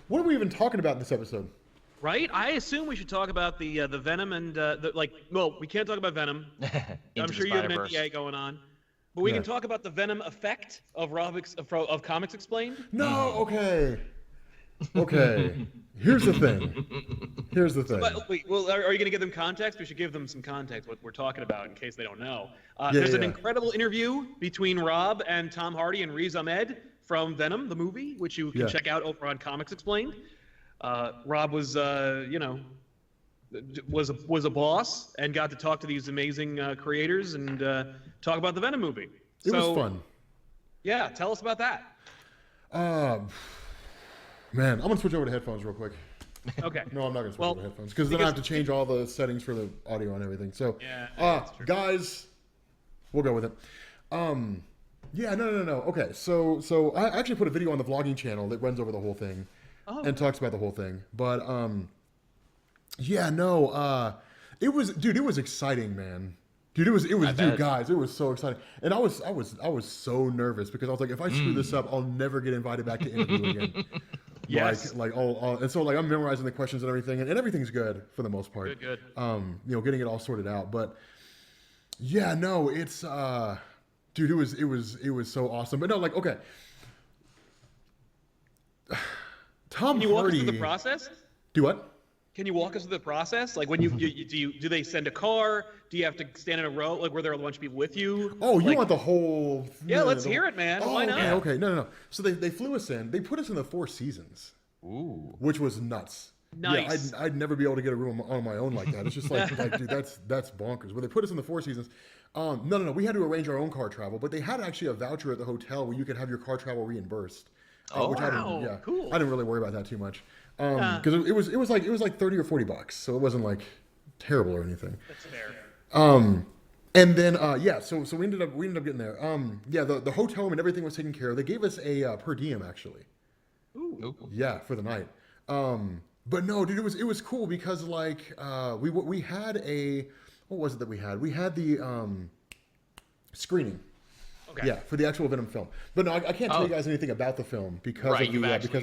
What are we even talking about in this episode? Right? I assume we should talk about the Venom and we can't talk about Venom. I'm sure you have an NDA going on, but we can talk about the Venom effect of Comics Explained. No, okay. Here's the thing. But wait, well, are you going to give them context? We should give them some context what we're talking about in case they don't know. There's an incredible interview between Rob and Tom Hardy and Riz Ahmed from Venom, the movie, which you can check out over on Comics Explained. Rob was, was a boss and got to talk to these amazing creators and talk about the Venom movie. It was fun. Yeah, tell us about that. Man, I'm gonna switch over to headphones real quick. Okay. No, I'm not gonna switch over to headphones because then I have to change all the settings for the audio and everything. So, guys, we'll go with it. No. Okay, so I actually put a video on the vlogging channel that runs over the whole thing and talks about the whole thing. But it was exciting, man. Dude, guys, it was so exciting, and I was so nervous because I was like, if I screw this up, I'll never get invited back to interview again. Yes. And so I'm memorizing the questions and everything, and everything's good for the most part. Good. Getting it all sorted out, but it's dude, it was so awesome. But no, okay. Tom Hardy. Can you walk us through the process? Do what? Can you walk us through the process? Like when do they send a car? Do you have to stand in a row? Like were there a bunch of people with you? Oh, you want the whole? Yeah, let's hear it, man. Why not? Okay. No. So they flew us in. They put us in the Four Seasons. Ooh. Which was nuts. Nice. Yeah, I'd never be able to get a room on my own like that. It's just like dude, that's bonkers. But they put us in the Four Seasons. No. We had to arrange our own car travel, but they had actually a voucher at the hotel where you could have your car travel reimbursed. Cool. I didn't really worry about that too much. Because it was like $30 or $40, so it wasn't like terrible or anything. That's fair. And then so we ended up getting there. The hotel room and everything was taken care of. They gave us a per diem actually. Ooh. Yeah, for the night. But no, dude, it was cool because we had what was it that we had? We had the screening. Okay. Yeah, for the actual Venom film. But no, I can't tell you guys anything about the film because of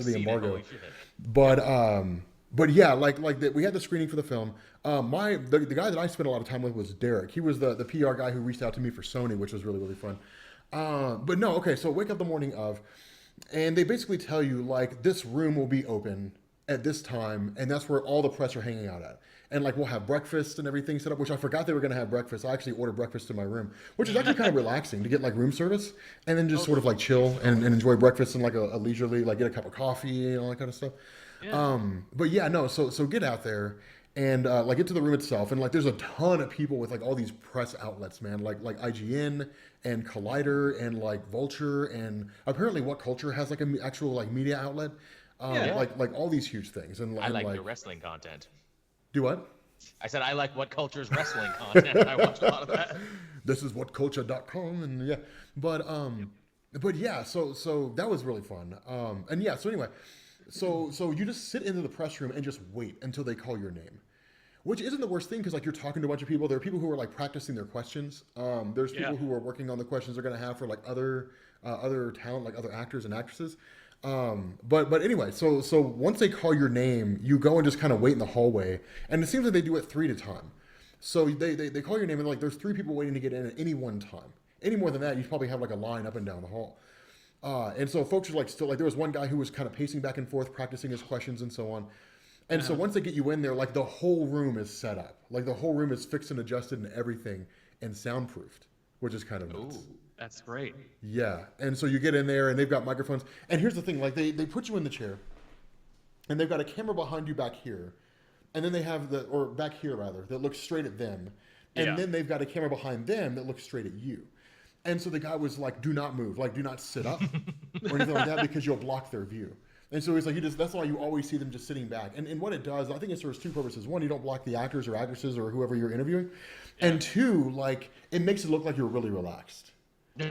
the embargo. But yeah, we had the screening for the film. The guy that I spent a lot of time with was Derek. He was the PR guy who reached out to me for Sony, which was really, really fun. But no, okay, so wake up the morning of, and they basically tell you this room will be open at this time, and that's where all the press are hanging out at. And we'll have breakfast and everything set up, which I forgot they were going to have breakfast. I actually ordered breakfast in my room, which is actually kind of relaxing to get room service and then just sort of chill and enjoy breakfast and a leisurely, get a cup of coffee and all that kind of stuff. Yeah. But yeah, no, so get out there and get to the room itself. And there's a ton of people with all these press outlets, man, like IGN and Collider and Vulture and apparently What Culture has an actual media outlet. All these huge things. And I like the wrestling content. Do what? I said I like What Culture's wrestling content. I watch a lot of that. This is whatculture.com and yeah. But yeah, so that was really fun. So anyway, so you just sit into the press room and just wait until they call your name. Which isn't the worst thing because you're talking to a bunch of people. There are people who are practicing their questions. There's people who are working on the questions they're going to have for other talent, other actors and actresses. But anyway, so once they call your name, you go and just kind of wait in the hallway, and it seems like they do it 3 at a time. So they call your name and there's 3 people waiting to get in at any one time. Any more than that, you probably have a line up and down the hall. And so folks are still there was one guy who was kind of pacing back and forth, practicing his questions and so on. And so once they get you in there, the whole room is set up, the whole room is fixed and adjusted and everything and soundproofed, which is kind of nuts. Ooh. That's great. Yeah, and so you get in there, and they've got microphones. And here's the thing, they put you in the chair, and they've got a camera behind you back here, and then they have back here rather, that looks straight at them, and then they've got a camera behind them that looks straight at you. And so the guy was do not move, do not sit up or anything like that because you'll block their view. And so he's that's why you always see them just sitting back. And what it does, I think it serves 2 purposes. One, you don't block the actors or actresses or whoever you're interviewing. Yeah. And 2, it makes it look like you're really relaxed. Oh,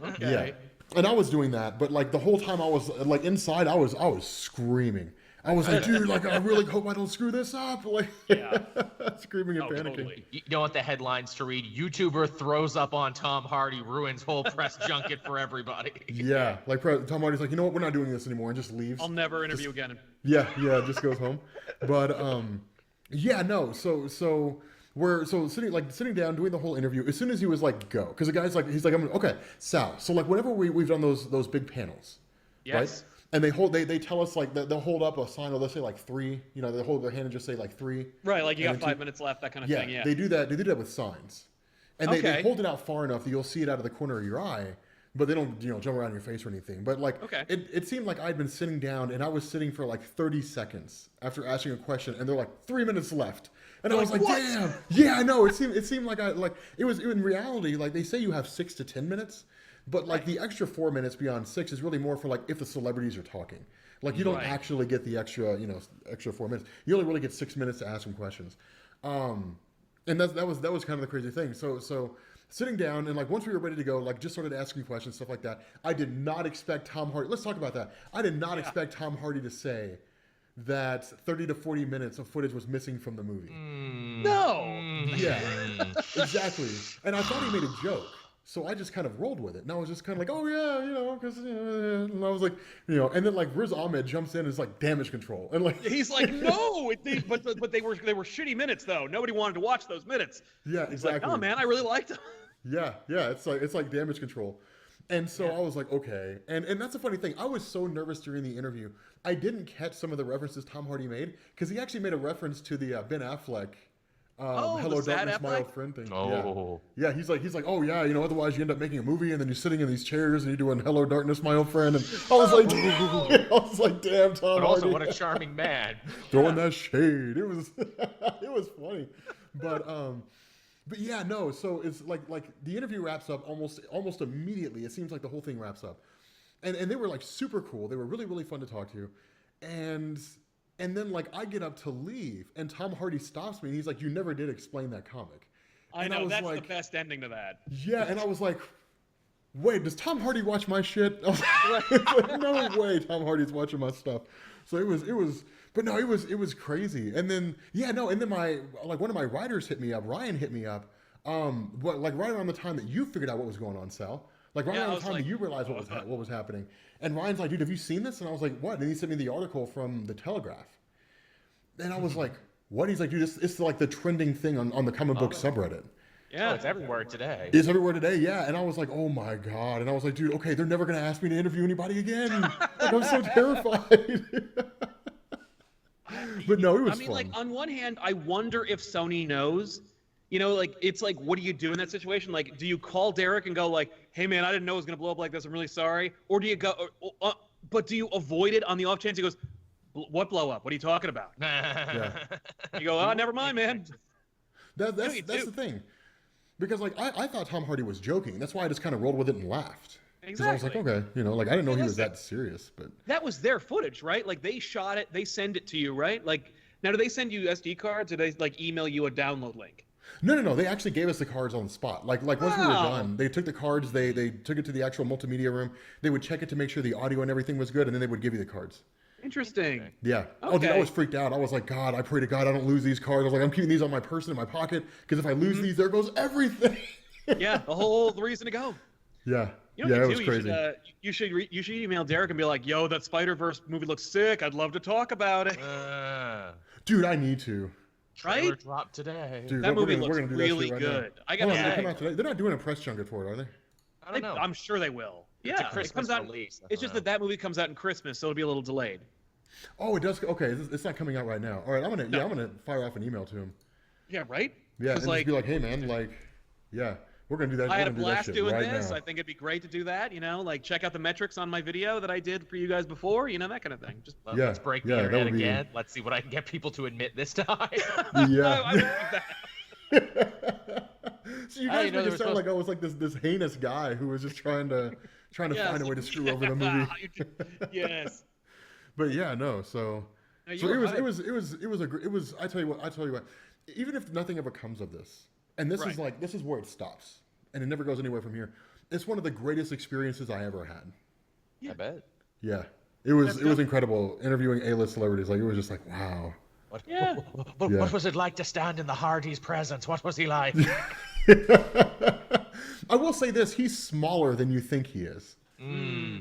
okay. Yeah, and I was doing that, but the whole time I was inside, I was screaming. I was like, dude, like, I really hope I don't screw this up. Like, screaming and panicking. Totally. You don't want the headlines to read, YouTuber throws up on Tom Hardy, ruins whole press junket for everybody. Yeah, like Tom Hardy's like, you know what, we're not doing this anymore, and just leaves. I'll never interview again. Yeah, just goes home. But yeah, no. So we're sitting down doing the whole interview. As soon as he was like, go, because the guy's like, he's like, okay, Sal. So like whenever we've done those big panels, right? And they tell us like they'll hold up a sign or they'll say like 3. You know, they hold their hand and just say like 3. Right, like you got 5 minutes left, that kind of thing. Yeah, they do that. They do that with signs, and they hold it out far enough that you'll see it out of the corner of your eye. But they don't, jump around your face or anything. But like, it seemed like I'd been sitting down and I was sitting for like 30 seconds after asking a question, and they're like 3 minutes left, and I was like, what? Damn, yeah, I know. It seemed like it was in reality like they say you have 6 to 10 minutes, but like the extra 4 minutes beyond 6 is really more for like if the celebrities are talking. Like you don't actually get the extra 4 minutes. You only really get 6 minutes to ask them questions, and that was kind of the crazy thing. So. Sitting down and like once we were ready to go, like just started asking questions, stuff like that. I did not expect Tom Hardy. Let's talk about that. I did not expect Tom Hardy to say that 30 to 40 minutes of footage was missing from the movie. No. Yeah, exactly. And I thought he made a joke, so I just kind of rolled with it. And I was just kind of like, oh yeah, because and I was like, and then like Riz Ahmed jumps in and is like damage control, and like he's like, no, but they were shitty minutes though. Nobody wanted to watch those minutes. Yeah, exactly. Like, oh man, I really liked them. Yeah, it's like damage control. And so I was like, okay. And that's a funny thing. I was so nervous during the interview. I didn't catch some of the references Tom Hardy made, because he actually made a reference to the Ben Affleck Hello Darkness, My Old Friend thing. Oh. Yeah, he's like, oh yeah, otherwise you end up making a movie and then you're sitting in these chairs and you're doing Hello Darkness, My Old Friend. And I was like, damn, Tom But also, Hardy. what a charming man. Throwing that shade. It was it was funny. But yeah, no. So it's like the interview wraps up almost immediately. It seems like the whole thing wraps up, and they were like super cool. They were really, really fun to talk to, and then like I get up to leave, and Tom Hardy stops me, and he's like, "You never did explain that comic." I know, that's like, the best ending to that. Yeah, and I was like, wait, does Tom Hardy watch my shit? I was like, no way, Tom Hardy's watching my stuff. So it was. But no, it was crazy. And then and then one of my writers hit me up. Ryan hit me up. But like right around the time that you figured out what was going on, Sal. Like right around the time that you realized what was happening. And Ryan's like, dude, have you seen this? And I was like, what? And he sent me the article from the Telegraph. And I was like, what? He's like, dude, it's like the trending thing on the comic book subreddit. Yeah, it's everywhere today. It's everywhere today, yeah. And I was like, oh my God. And I was like, dude, okay, they're never gonna ask me to interview anybody again. Like I'm so terrified. But no, it was fun. Like on one hand, I wonder if Sony knows, like it's like, what do you do in that situation? Like, do you call Derek and go like, hey man, I didn't know it was going to blow up like this. I'm really sorry. Or do you go, but do you avoid it on the off chance he goes, what blow up? What are you talking about? You go, oh, never mind, man. That's the thing. Because like, I thought Tom Hardy was joking. That's why I just kind of rolled with it and laughed. Exactly. I was like, okay, like I didn't know he was that serious, but that was their footage, right? Like they shot it, they send it to you, right? Like now, do they send you SD cards, or do they like email you a download link? No. They actually gave us the cards on the spot. Like once we were done, they took the cards, they took it to the actual multimedia room. They would check it to make sure the audio and everything was good, and then they would give you the cards. Interesting. Yeah. Okay. Oh, dude, I was freaked out. I was like, God, I pray to God I don't lose these cards. I was like, I'm keeping these on my person in my pocket, because if I lose these, there goes everything. Yeah, the whole reason to go. Yeah. It was crazy. You should email Derek and be like, "Yo, that Spider-Verse movie looks sick. I'd love to talk about it." Dude, I need to. Trailer dropped today. Dude, that movie looks really good. I got to come out today. They're not doing a press junket for it, are they? I don't know. I'm sure they will. It's a Christmas release. It's just that movie comes out in Christmas, so it'll be a little delayed. Oh, it does. Okay, it's not coming out right now. All right, I'm gonna fire off an email to him. Yeah, right. Yeah, and just be like, hey man, like, yeah. We're gonna do that. I had a blast doing right this. Now. I think it'd be great to do that. Like check out the metrics on my video that I did for you guys before. That kind of thing. Just let's break the internet again. Let's see what I can get people to admit this time. Yeah. I would do that. So you guys make it sound like I was like this heinous guy who was just trying to find a way to screw over the movie. Yes. But yeah, no. So it was. I tell you what. Even if nothing ever comes of this. And this is where it stops, and it never goes anywhere from here. It's one of the greatest experiences I ever had. Yeah. I bet. Yeah, It was incredible interviewing A-list celebrities. Like, it was just like, wow. What was it like to stand in the Hardys' presence? What was he like? I will say this: he's smaller than you think he is.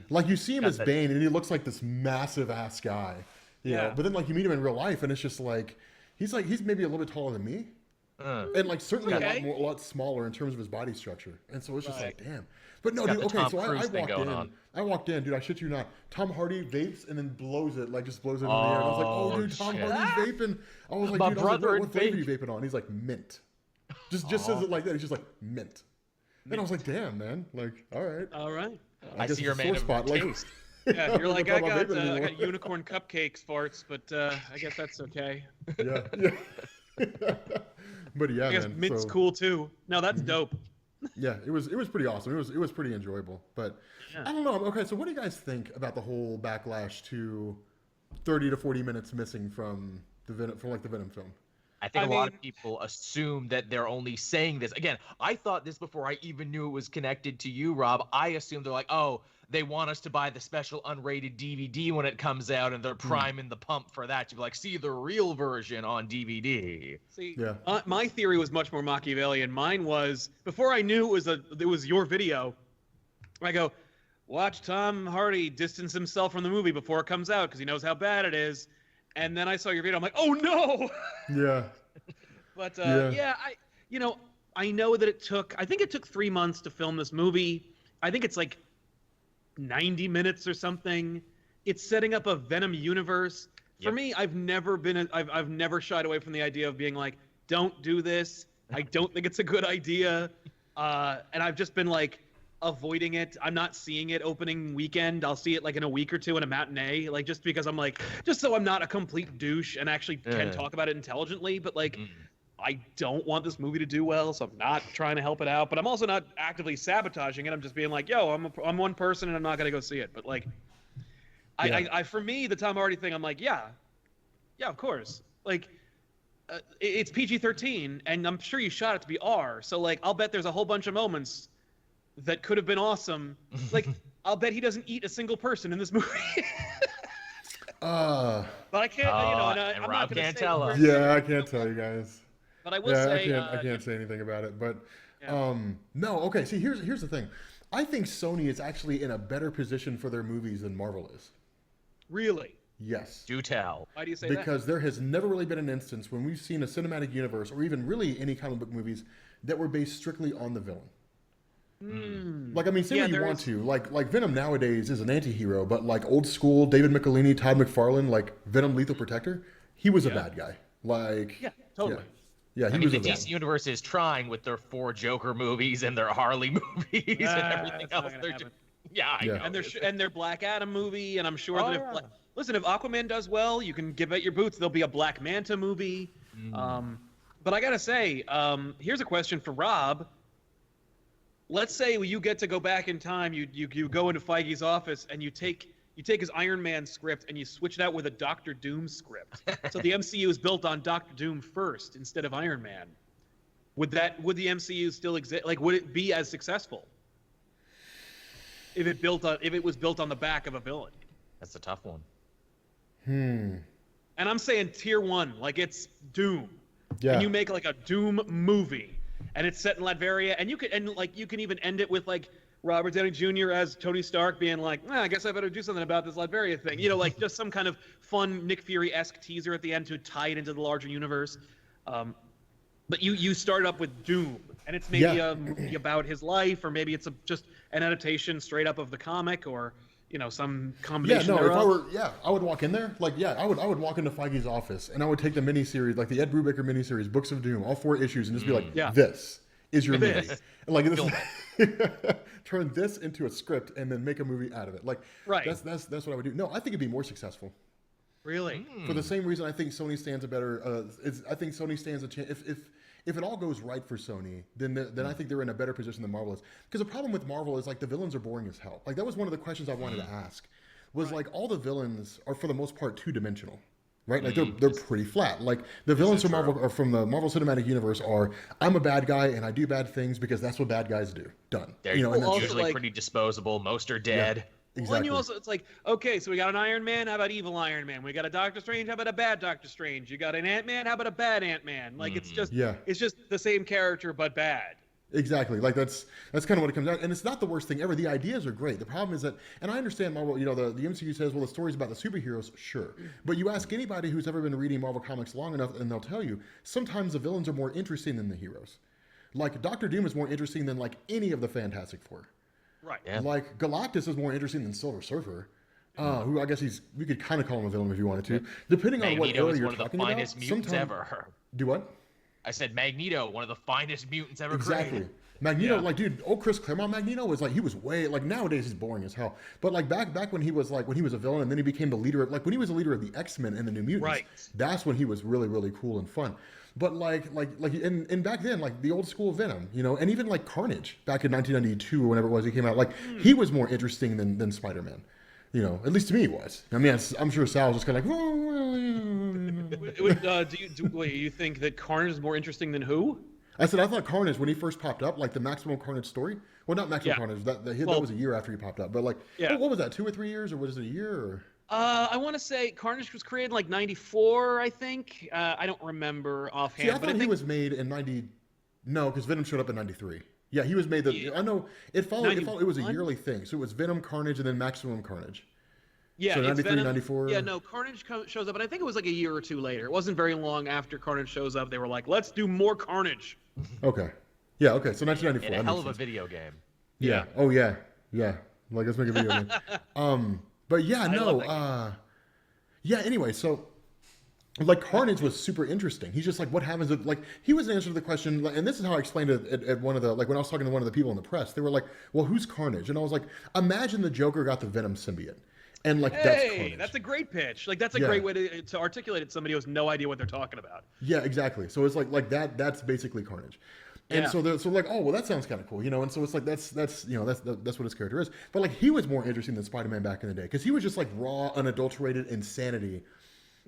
Like, you see him as Bane, and he looks like this massive ass guy. You know? But then, like, you meet him in real life, and it's just like he's maybe a little bit taller than me, and like certainly a lot smaller in terms of his body structure. And so it's just like, damn. But no, dude. Okay, so I walked in, dude. I shit you not. Tom Hardy vapes and then blows it, like just blows it in the air. And I was like, oh, dude, Tom Hardy's vaping. I was like, dude, what flavor are you vaping on? He's like, mint. Just says it like that. He's just like, mint. And I was like, damn, man. Like, all right. I see your man of taste. Yeah, you're like, I got unicorn cupcakes farts, but I guess that's okay. Yeah. But yeah, I guess man, mint's cool too. No, that's dope. Yeah, it was pretty awesome. It was pretty enjoyable. But I don't know. Okay, so what do you guys think about the whole backlash to 30 to 40 minutes missing from the Venom film? I think a lot of people assume that they're only saying this. Again, I thought this before I even knew it was connected to you, Rob. I assumed they're like, oh, they want us to buy the special unrated DVD when it comes out, and they're priming the pump for that. To be like, see the real version on DVD. See, my theory was much more Machiavellian. Mine was, before I knew it was your video, I go, watch Tom Hardy distance himself from the movie before it comes out because he knows how bad it is. And then I saw your video. I'm like, oh no. Yeah. But I know that I think it took 3 months to film this movie. I think it's like 90 minutes or something. It's setting up a Venom universe. For me, I've never shied away from the idea of being like, don't do this. I don't think it's a good idea. And I've just been like, avoiding it. I'm not seeing it opening weekend. I'll see it like in a week or two in a matinee, like just because I'm like, just so I'm not a complete douche and actually can talk about it intelligently. But like, I don't want this movie to do well, so I'm not trying to help it out. But I'm also not actively sabotaging it. I'm just being like, yo, I'm one person and I'm not gonna go see it. But like, I for me, the Tom Hardy thing, I'm like, yeah, of course. Like, it's PG-13, and I'm sure you shot it to be R. So like, I'll bet there's a whole bunch of moments that could have been awesome. Like, I'll bet he doesn't eat a single person in this movie. But I can't, and I'm Rob can't tell us. Yeah, I can't tell you guys. But I will say, I can't say anything about it. But no, okay. See, here's the thing. I think Sony is actually in a better position for their movies than Marvel is. Really? Yes. Do tell. Why do you say that? Because there has never really been an instance when we've seen a cinematic universe, or even really any comic book movies, that were based strictly on the villain. Like, I mean, say what you want to. Like Venom nowadays is an anti-hero, but like old school David Michelinie, Todd McFarlane, like Venom Lethal Protector, he was a bad guy. Like, totally. Yeah, I mean, the DC universe is trying with their 4 Joker movies and their Harley movies and everything else. I know. And their Black Adam movie, and I'm sure that listen, if Aquaman does well, you can give it your boots. There'll be a Black Manta movie. But I gotta say, here's a question for Rob. Let's say you get to go back in time. You go into Feige's office and you take his Iron Man script and you switch it out with a Doctor Doom script. So the MCU is built on Doctor Doom first instead of Iron Man. Would the MCU still exist? Like, would it be as successful if it was built on the back of a villain? That's a tough one. And I'm saying tier 1, like it's Doom. Yeah. And you make like a Doom movie. And it's set in Latveria, and you can even end it with like Robert Downey Jr. as Tony Stark being like, I guess I better do something about this Latveria thing. You know, like just some kind of fun Nick Fury-esque teaser at the end to tie it into the larger universe. But you start up with Doom, and it's maybe a movie about his life, or maybe it's just an adaptation straight up of the comic, or some combination. I would walk in there. I would walk into Feige's office, and I would take the miniseries, like the Ed Brubaker miniseries, Books of Doom, all 4 issues, and just be like, this is your movie. And like this, turn this into a script, and then make a movie out of it. Like, that's what I would do. No, I think it'd be more successful. Really? For the same reason, I think Sony stands a better. I think Sony stands a chance. If it all goes right for Sony, then I think they're in a better position than Marvel is. Because the problem with Marvel is like the villains are boring as hell. Like that was one of the questions I wanted to ask. Was like all the villains are for the most part 2-dimensional, right? Like they're pretty flat. Like the villains from Marvel or from the Marvel Cinematic Universe are, I'm a bad guy and I do bad things because that's what bad guys do. Done. And that's usually pretty disposable. Most are dead. Exactly. Well, and you also, it's like, okay, so we got an Iron Man. How about evil Iron Man? We got a Doctor Strange. How about a bad Doctor Strange? You got an Ant-Man. How about a bad Ant-Man? Like it's just the same character but bad. Exactly. Like that's kind of what it comes out. And it's not the worst thing ever. The ideas are great. The problem is that, and I understand Marvel, the MCU says, well, the story's about the superheroes, sure. But you ask anybody who's ever been reading Marvel comics long enough, and they'll tell you, sometimes the villains are more interesting than the heroes. Like Doctor Doom is more interesting than like any of the Fantastic Four. Right. Yeah. Like Galactus is more interesting than Silver Surfer. Who I guess we could kind of call him a villain if you wanted to, depending on what era you're talking about. Magneto is one of the finest mutants ever. Do what? I said Magneto, one of the finest mutants ever Exactly. created. Magneto, like, dude, Chris Claremont Magneto was like, he was way, like, nowadays he's boring as hell. But like back when he was a villain, and then he became the leader of, like, when he was the leader of the X-Men and the New Mutants, that's when he was really, really cool and fun. But and back then, like the old school Venom, and even like Carnage back in 1992 or whenever it was he came out, like he was more interesting than Spider-Man. At least to me he was. I mean, I'm sure Sal was just kind of like, Wait, you think that Carnage is more interesting than who? I thought Carnage, when he first popped up, like the Maximum Carnage story. Well, not Maximum Carnage. That was a year after he popped up. But like, what was that? 2 or 3 years, or was it a year? Or? I want to say Carnage was created in like '94, I think. I don't remember offhand. See, I thought he was made in '90. No, because Venom showed up in '93. Yeah, he was made. I know it followed. It was a yearly thing. So it was Venom, Carnage, and then Maximum Carnage. Yeah, so it's 93, Venom. 94. Yeah, no, Carnage shows up, and I think it was like a year or two later. It wasn't very long after Carnage shows up. They were like, let's do more Carnage. Okay. Yeah, okay. So 1994. And a hell of a video game. Yeah. Oh, yeah. Yeah. Like, let's make a video game. But yeah, no. Yeah, anyway, so like Carnage was super interesting. He's just like, what happens if, like, he was an answer to the question, and this is how I explained it at one of the, like when I was talking to one of the people in the press, they were like, well, who's Carnage? And I was like, imagine the Joker got the Venom symbiote. And like, that's Carnage. That's a great pitch. Like, that's a great way to articulate it to somebody who has no idea what they're talking about. Yeah, exactly. So it's like that's basically Carnage. And so like, oh, well, that sounds kind of cool, And so it's like that's what his character is. But like, he was more interesting than Spider-Man back in the day because he was just like raw, unadulterated insanity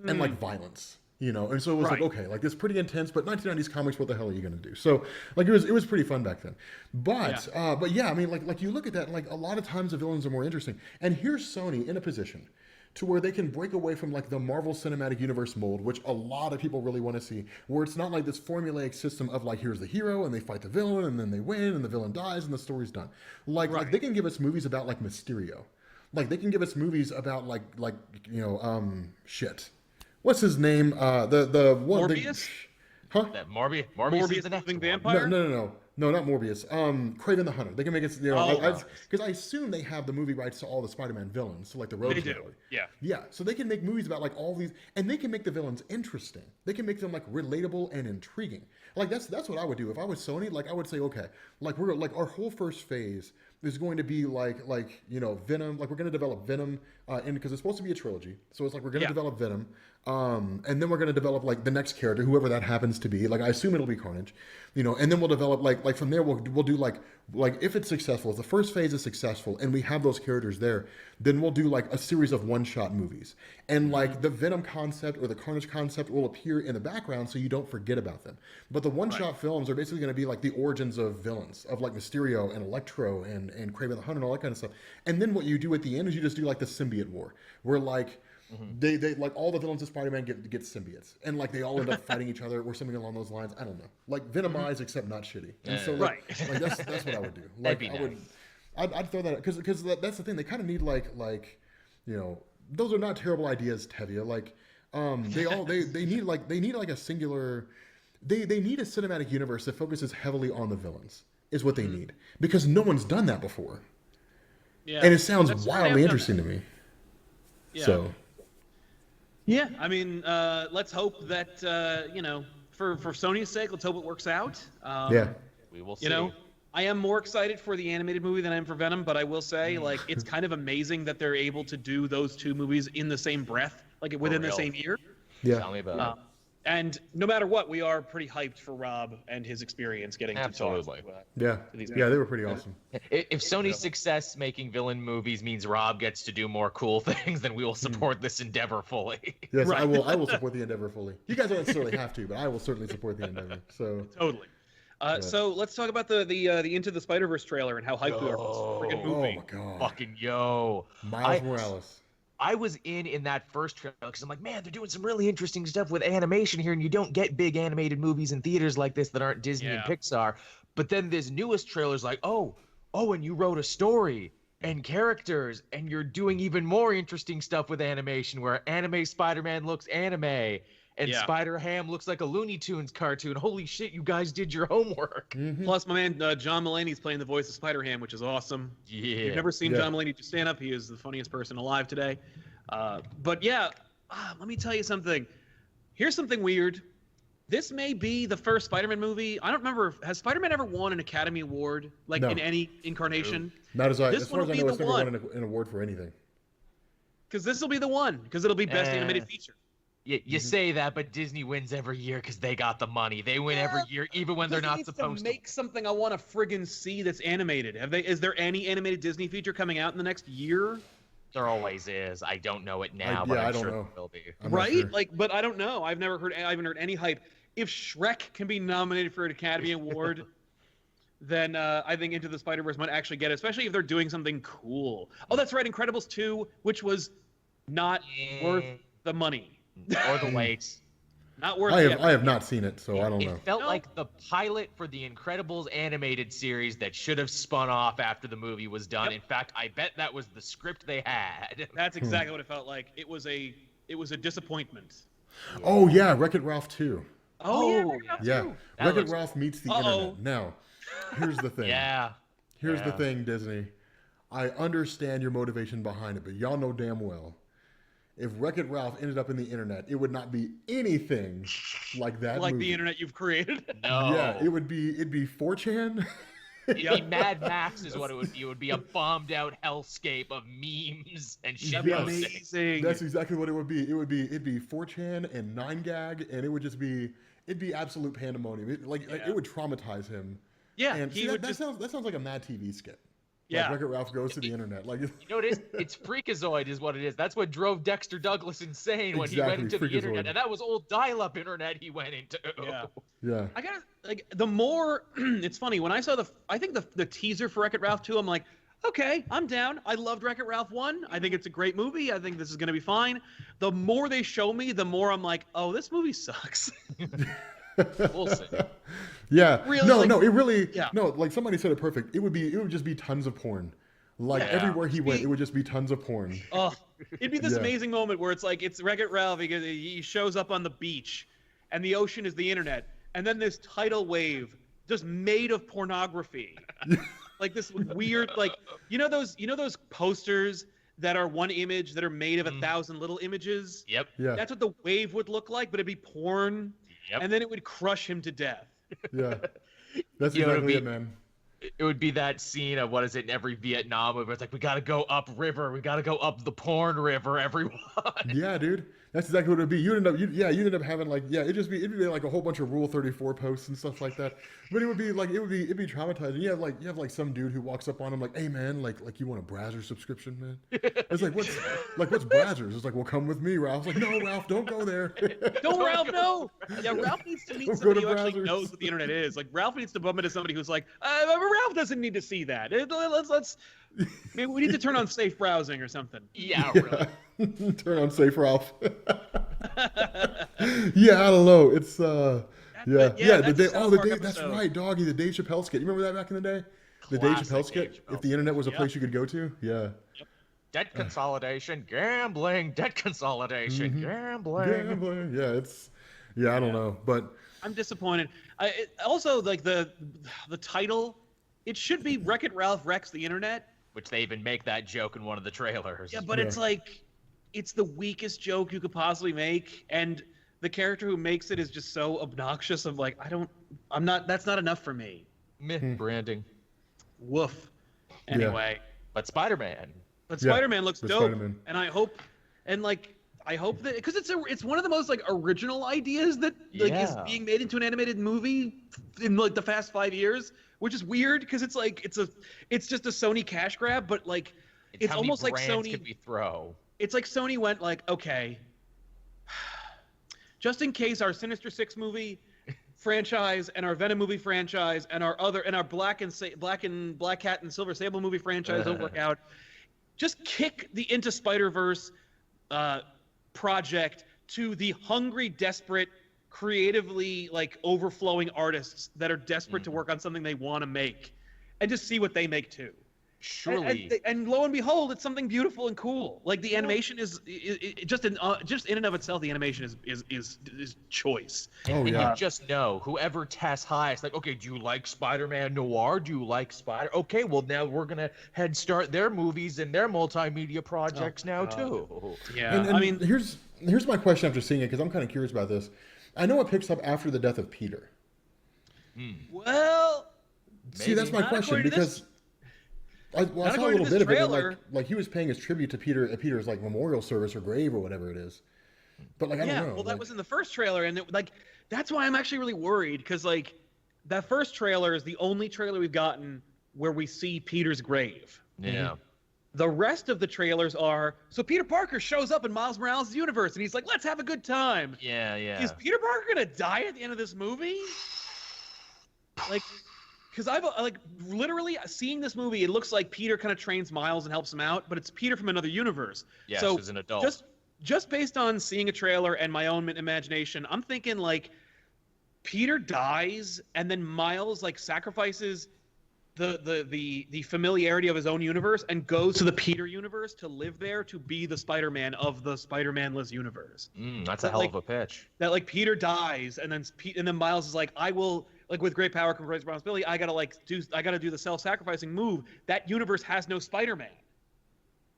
and like violence, And so it was like, okay, like this pretty intense, but 1990s comics, what the hell are you gonna do? So like, it was pretty fun back then. But yeah, I mean, like you look at that, and like a lot of times the villains are more interesting. And here's Sony in a position to where they can break away from like the Marvel Cinematic Universe mold, which a lot of people really want to see, where it's not like this formulaic system of like, here's the hero and they fight the villain and then they win and the villain dies and the story's done. Like they can give us movies about like Mysterio. Like they can give us movies about shit. What's his name? The one. Morbius? That Morbius is the living vampire? No, not Morbius. Kraven the Hunter. They can make it, because I assume they have the movie rights to all the Spider-Man villains, so like the Rogues. They do. Yeah. Yeah. So they can make movies about like all these, and they can make the villains interesting. They can make them like relatable and intriguing. Like that's what I would do if I was Sony. Like I would say, okay, like we're like our whole first phase is going to be like Venom. Like we're going to develop Venom, and because it's supposed to be a trilogy, so it's like we're going to develop Venom, and then we're going to develop like the next character, whoever that happens to be. Like I assume it'll be Carnage, and then we'll develop like from there we'll do like if it's successful, if the first phase is successful, and we have those characters there, then we'll do like a series of one-shot movies, and like the Venom concept or the Carnage concept will appear in the background so you don't forget about them. But the one-shot films are basically going to be like the origins of villains, of like Mysterio and Electro and Kraven the Hunter and all that kind of stuff. And then what you do at the end is you just do like the symbiote war, where like they like all the villains of Spider-Man get symbiotes, and like they all end up fighting each other or something along those lines. I don't know, like Venomized except not shitty. And so like that's what I would do. Like I'd throw that out because that's the thing. They kind of need like those are not terrible ideas, Tevye. Like they need like a singular. They need a cinematic universe that focuses heavily on the villains. Is what they need, because no one's done that before. Yeah, and it sounds wildly interesting to me. Yeah. So. Yeah, I mean, let's hope that for Sony's sake, let's hope it works out. We will see. I am more excited for the animated movie than I am for Venom, but I will say, like, it's kind of amazing that they're able to do those two movies in the same breath, like within the same year. Yeah. Tell me about it. And no matter what, we are pretty hyped for Rob and his experience getting to talk to these guys. Yeah, they were pretty awesome. If Sony's success making villain movies means Rob gets to do more cool things, then we will support this endeavor fully. Yes, I will support the endeavor fully. You guys don't necessarily have to, but I will certainly support the endeavor. So totally. So let's talk about the Into the Spider-Verse trailer and how hyped we are for this freaking movie. Oh my god! Fucking yo, Miles Morales. I was in that first trailer because I'm like, man, they're doing some really interesting stuff with animation here, and you don't get big animated movies in theaters like this that aren't Disney and Pixar. But then this newest trailer's like, oh, and you wrote a story and characters, and you're doing even more interesting stuff with animation, where anime Spider-Man looks anime, and Spider-Ham looks like a Looney Tunes cartoon. Holy shit, you guys did your homework. Mm-hmm. Plus, my man John Mulaney's playing the voice of Spider-Ham, which is awesome. Yeah. If you've never seen John Mulaney do stand-up, he is the funniest person alive today. But yeah, let me tell you something. Here's something weird. This may be the first Spider-Man movie. I don't remember. Has Spider-Man ever won an Academy Award, in any incarnation? Not as far as I know, it's never won an award for anything. Because this will be the one. Because it'll be Best Animated Feature. You say that, but Disney wins every year because they got the money. They win every year, even when they're not supposed to. Make something I want to friggin' see that's animated. Is there any animated Disney feature coming out in the next year? There always is. I don't know it now, but I'm sure there will be. Right? Sure. But I don't know. I haven't heard any hype. If Shrek can be nominated for an Academy Award, then I think Into the Spider-Verse might actually get it, especially if they're doing something cool. Oh, that's right, Incredibles 2, which was not worth the money. Or the wait. Not worth I have not seen it, so I don't know. It felt like the pilot for the Incredibles animated series that should have spun off after the movie was done. In fact, I bet that was the script they had. That's exactly what it felt like. It was a disappointment. Oh yeah, Wreck-It Ralph 2. Oh yeah. Wreck-It Ralph meets the internet. Now, here's the thing. Here's the thing, Disney. I understand your motivation behind it, but y'all know damn well, if Wreck-It Ralph ended up in the internet, it would not be anything like that like movie. The internet you've created? No. Yeah, it'd be 4chan. It'd be Mad Max is what it would be. It would be a bombed out hellscape of memes and shit. Amazing. That's exactly what it would be. It'd be 4chan and 9gag, and it'd be absolute pandemonium. It would traumatize him. Yeah, and that sounds like a Mad TV skit. Yeah, Wreck-It Ralph goes to the internet. You know what it is? It's Freakazoid is what it is. That's what drove Dexter Douglas insane when he went into the internet, and that was old dial-up internet he went into. Yeah. I gotta the more. It's funny when I saw the teaser for Wreck-It Ralph 2. I'm like, okay, I'm down. I loved Wreck-It Ralph 1. I think it's a great movie. I think this is gonna be fine. The more they show me, the more I'm like, oh, this movie sucks. We'll see. Yeah. Really, no, it really. Yeah. No, like somebody said it perfect. It would just be tons of porn. Like everywhere he went, it would just be tons of porn. Oh, it'd be this amazing moment where it's like it's Wreck-It Ralph. He shows up on the beach, and the ocean is the internet, and then this tidal wave just made of pornography, like this weird, like you know those posters that are one image that are made of 1,000 little images. Yep. Yeah. That's what the wave would look like, but it'd be porn. Yep. And then it would crush him to death. Yeah. That's exactly it, man. It would be that scene of what is it in every Vietnam movie? It's like we gotta go upriver, we gotta go up the porn river, everyone. Yeah, dude. That's exactly what it would be. You'd end up having it'd be like a whole bunch of Rule 34 posts and stuff like that. But it'd be traumatizing. You have like some dude who walks up on him like, hey man, like you want a Brazzers subscription, man? It's like what's Brazzers? It's like, well, come with me, Ralph. It's like, no, Ralph, don't go there. Don't Ralph, no. Yeah, Ralph needs to meet somebody who actually knows what the internet is. Like Ralph needs to bump into somebody who's like, Ralph doesn't need to see that. Let's maybe we need to turn on safe browsing or something. Yeah, really. Turn on safe Ralph. Yeah, I don't know. It's the day. That's right, doggy. The Dave Chappelle skit. You remember that back in the day? The Dave Chappelle skit. If the internet was a place you could go to, yeah. Yep. Debt consolidation, gambling. Debt consolidation, gambling. Yeah, I don't know, but I'm disappointed. Also, like the title, it should be Wreck-It Ralph Wrecks the Internet. Which they even make that joke in one of the trailers. Yeah, but it's like, it's the weakest joke you could possibly make, and the character who makes it is just so obnoxious. Of like, that's not enough for me. Branding. Woof. Anyway, but Spider-Man. But Spider-Man looks dope, Spider-Man. And I hope that because it's one of the most like original ideas that is being made into an animated movie in like the past 5 years, which is weird because it's like it's just a Sony cash grab, but like it's almost like Sony could we throw. It's like Sony went like, okay, just in case our Sinister Six movie franchise and our Venom movie franchise and our Black Cat and Silver Sable movie franchise don't work out, just kick the Into Spider-Verse project to the hungry, desperate, creatively like overflowing artists that are desperate to work on something they want to make, and just see what they make too. Surely, and lo and behold, it's something beautiful and cool. Like the animation is just in and of itself, the animation is choice. Oh yeah. You just know whoever tests highest. Like, okay, do you like Spider-Man Noir? Do you like Spider? Okay, well now we're gonna head start their movies and their multimedia projects too. Yeah, and I mean, here's my question after seeing it, because I'm kind of curious about this. I know it picks up after the death of Peter. Well, see, that's my question, because. I saw a little bit of it, and like he was paying his tribute to Peter at Peter's like memorial service or grave or whatever it is. But like I don't know. Well, that was in the first trailer, and that's why I'm actually really worried, because like that first trailer is the only trailer we've gotten where we see Peter's grave. Yeah. The rest of the trailers are so Peter Parker shows up in Miles Morales' universe, and he's like, "Let's have a good time." Yeah. Is Peter Parker gonna die at the end of this movie? Like. Because I've literally seeing this movie, it looks like Peter kind of trains Miles and helps him out, but it's Peter from another universe. Yes, so as an adult. Just based on seeing a trailer and my own imagination, I'm thinking like Peter dies and then Miles like sacrifices the familiarity of his own universe and goes to the Peter universe to live there, to be the Spider-Man of the Spider-Man-less universe. That's a hell of a pitch. That like Peter dies and then Miles is like, I will. Like with great power comes great responsibility. I gotta do the self-sacrificing move. That universe has no Spider-Man.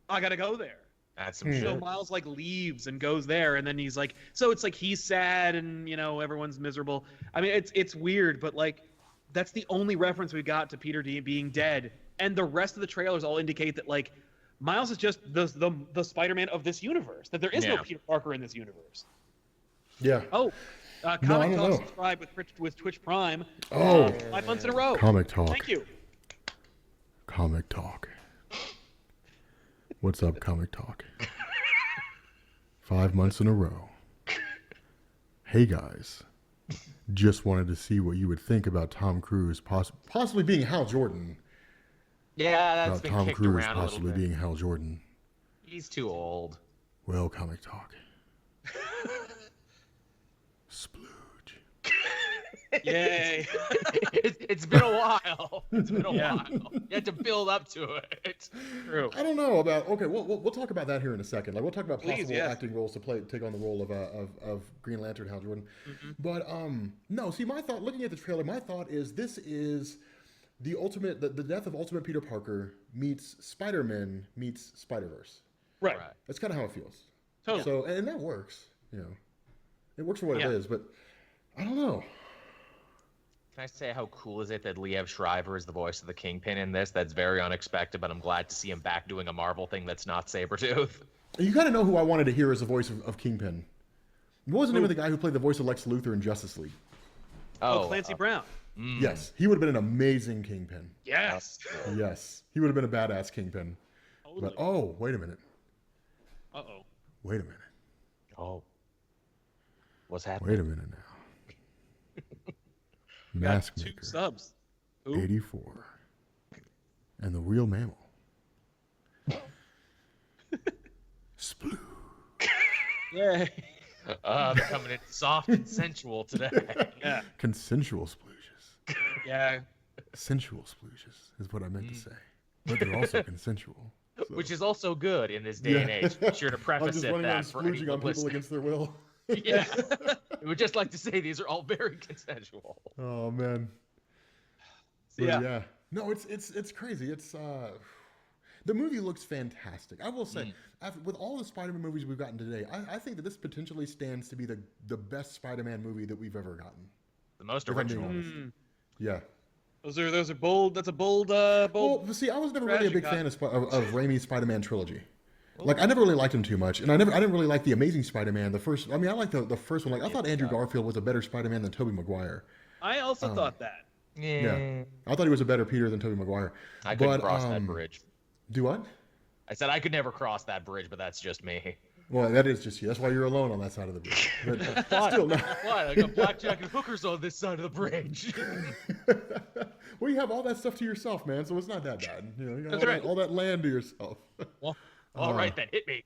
I gotta go there. That's some shit. So Miles like leaves and goes there, and then he's like, so it's like he's sad and everyone's miserable. I mean, it's weird, but like that's the only reference we got to Peter being dead, and the rest of the trailers all indicate that like Miles is just the Spider-Man of this universe. That there is no Peter Parker in this universe. Yeah. Oh. Comic Talk, subscribe with Twitch Prime. 5 months in a row. Comic Talk. Thank you. Comic Talk. What's up, Comic Talk? 5 months in a row. Hey guys, just wanted to see what you would think about Tom Cruise possibly being Hal Jordan. Yeah, that's been Tom kicked Cruise around a little possibly bit. being Hal Jordan. He's too old. Well, Comic Talk. Splooge. Yay. It's been a while. It's been a while. You had to build up to it. True. I don't know about. Okay, we'll talk about that here in a second. Like we'll talk about possible acting roles to take on the role of Green Lantern Hal Jordan. Mm-hmm. But no. See, my thought looking at the trailer, my thought is this is the ultimate. The death of Ultimate Peter Parker meets Spider-Man meets Spider-Verse. Right. That's kind of how it feels. Totally. So and that works. It works for what it is. But I don't know. Can I say how cool is it that Liev Schreiber is the voice of the Kingpin in this? That's very unexpected, but I'm glad to see him back doing a Marvel thing that's not Sabretooth. You got to know who I wanted to hear as the voice of Kingpin. What was the name of the guy who played the voice of Lex Luthor in Justice League? Clancy Brown. Yes, he would have been an amazing Kingpin. Yes. Yes, he would have been a badass Kingpin. But wait a minute. Uh-oh. Wait a minute. Oh. What's happening? Wait a minute now. Mask Two Maker. subs. 84. And the real mammal. Sploo. Yay. They're coming in soft and sensual today. Yeah. Consensual splooshes. Yeah. Sensual splooshes is what I meant to say. But they're also consensual. So. Which is also good in this day and age. Be sure to preface it that for anyone on people listening. against their will. Yeah. We would just like to say these are all very consensual. Oh man. Yeah. No, it's crazy. It's the movie looks fantastic. I will say, with all the Spider-Man movies we've gotten today, I think that this potentially stands to be the best Spider-Man movie that we've ever gotten. The most original. Yeah. Those are bold. That's a bold. Well, see, I was never really a big fan of Raimi's Spider-Man trilogy. Like, I never really liked him too much, and I didn't really like the Amazing Spider-Man. The first, I mean, I liked the first one. Like, I thought Andrew Garfield was a better Spider-Man than Tobey Maguire. I also thought that. Yeah, I thought he was a better Peter than Tobey Maguire. I couldn't cross that bridge. Do what? I said I could never cross that bridge, but that's just me. Well, that is just you. That's why you're alone on that side of the bridge. But still not. What? I got blackjack and hookers on this side of the bridge. Well, you have all that stuff to yourself, man, so it's not that bad. You know, you got That's right. all that land to yourself. Well, all right then, hit me.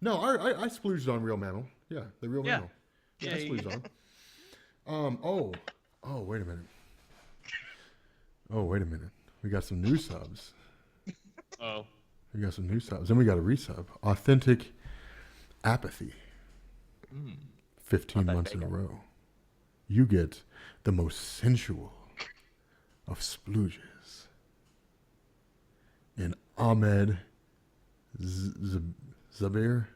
No, I splooged on real mammal. Yeah, the real mammal. Yeah, I splooged on. Oh, wait a minute. We got some new subs. Oh. We got some new subs. Then we got a resub. Authentic Apathy. 15 months in a row. You get the most sensual of splooges. And Ahmed Zabir?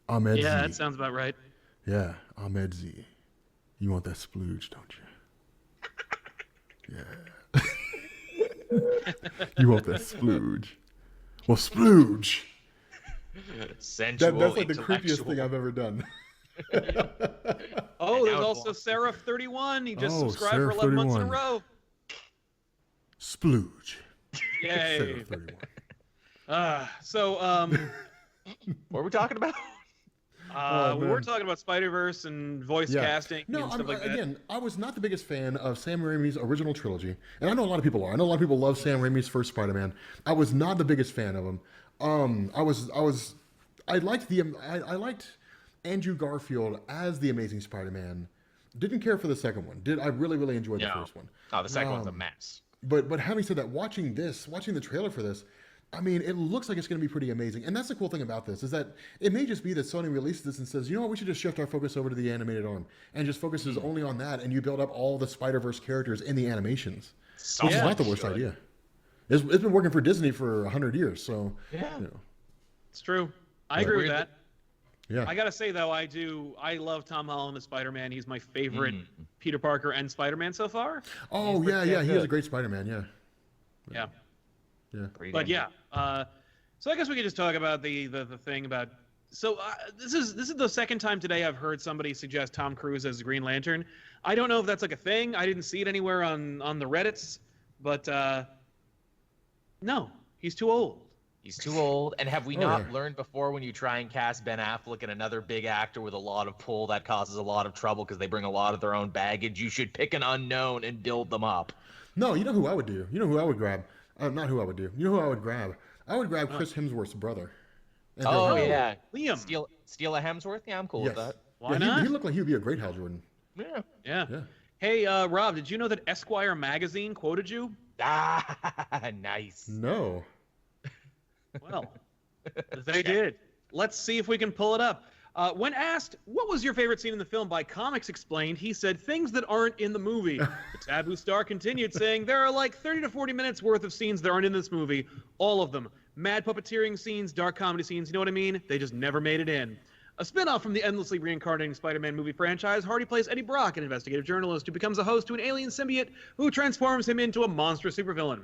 Ahmed Z. Yeah, that sounds about right. Yeah, Ahmed Z. You want that splooge, don't you? Yeah. You want that splooge. Well, splooge. Sensual, That's like the creepiest thing I've ever done. Oh, there's also Seraph31. He just subscribed for 11 months in a row. Splooge. Yay. What are we talking about? We were talking about Spider-Verse and voice casting and stuff like that. Again, I was not the biggest fan of Sam Raimi's original trilogy, and I know a lot of people are. I know a lot of people love Sam Raimi's first Spider-Man. I was not the biggest fan of him. I liked Andrew Garfield as the Amazing Spider-Man. Didn't care for the second one. I really enjoyed the first one. Oh, the second one's a mess. But having said that, watching the trailer for this, I mean, it looks like it's going to be pretty amazing. And that's the cool thing about this, is that it may just be that Sony releases this and says, you know what, we should just shift our focus over to the animated arm and just focuses only on that, and you build up all the Spider-Verse characters in the animations. Which is not the worst idea. It's been working for Disney for 100 years, so... Yeah. You know. It's true. I agree with that. Yeah. I gotta say though, I love Tom Holland as Spider-Man. He's my favorite Peter Parker and Spider-Man so far. Oh yeah, he is a great Spider-Man. Yeah. But yeah, so I guess we could just talk about the thing about. So this is the second time today I've heard somebody suggest Tom Cruise as Green Lantern. I don't know if that's like a thing. I didn't see it anywhere on the Reddits, but no, he's too old. He's too old. And have we not learned before, when you try and cast Ben Affleck and another big actor with a lot of pull, that causes a lot of trouble because they bring a lot of their own baggage? You should pick an unknown and build them up. No, you know who I would do? You know who I would grab? Not who I would do. You know who I would grab? I would grab Chris Hemsworth's brother. Yeah. Liam. Steal a Hemsworth? Yeah, I'm cool with that. Why not? He looked like he would be a great Hal Jordan. Yeah. Hey, Rob, did you know that Esquire magazine quoted you? Nice. No. Well, they did. Let's see if we can pull it up. When asked, what was your favorite scene in the film by Comics Explained, he said, things that aren't in the movie. The Taboo star continued saying, there are like 30 to 40 minutes worth of scenes that aren't in this movie. All of them. Mad puppeteering scenes, dark comedy scenes, you know what I mean? They just never made it in. A spin-off from the endlessly reincarnating Spider-Man movie franchise, Hardy plays Eddie Brock, an investigative journalist who becomes a host to an alien symbiote who transforms him into a monstrous supervillain.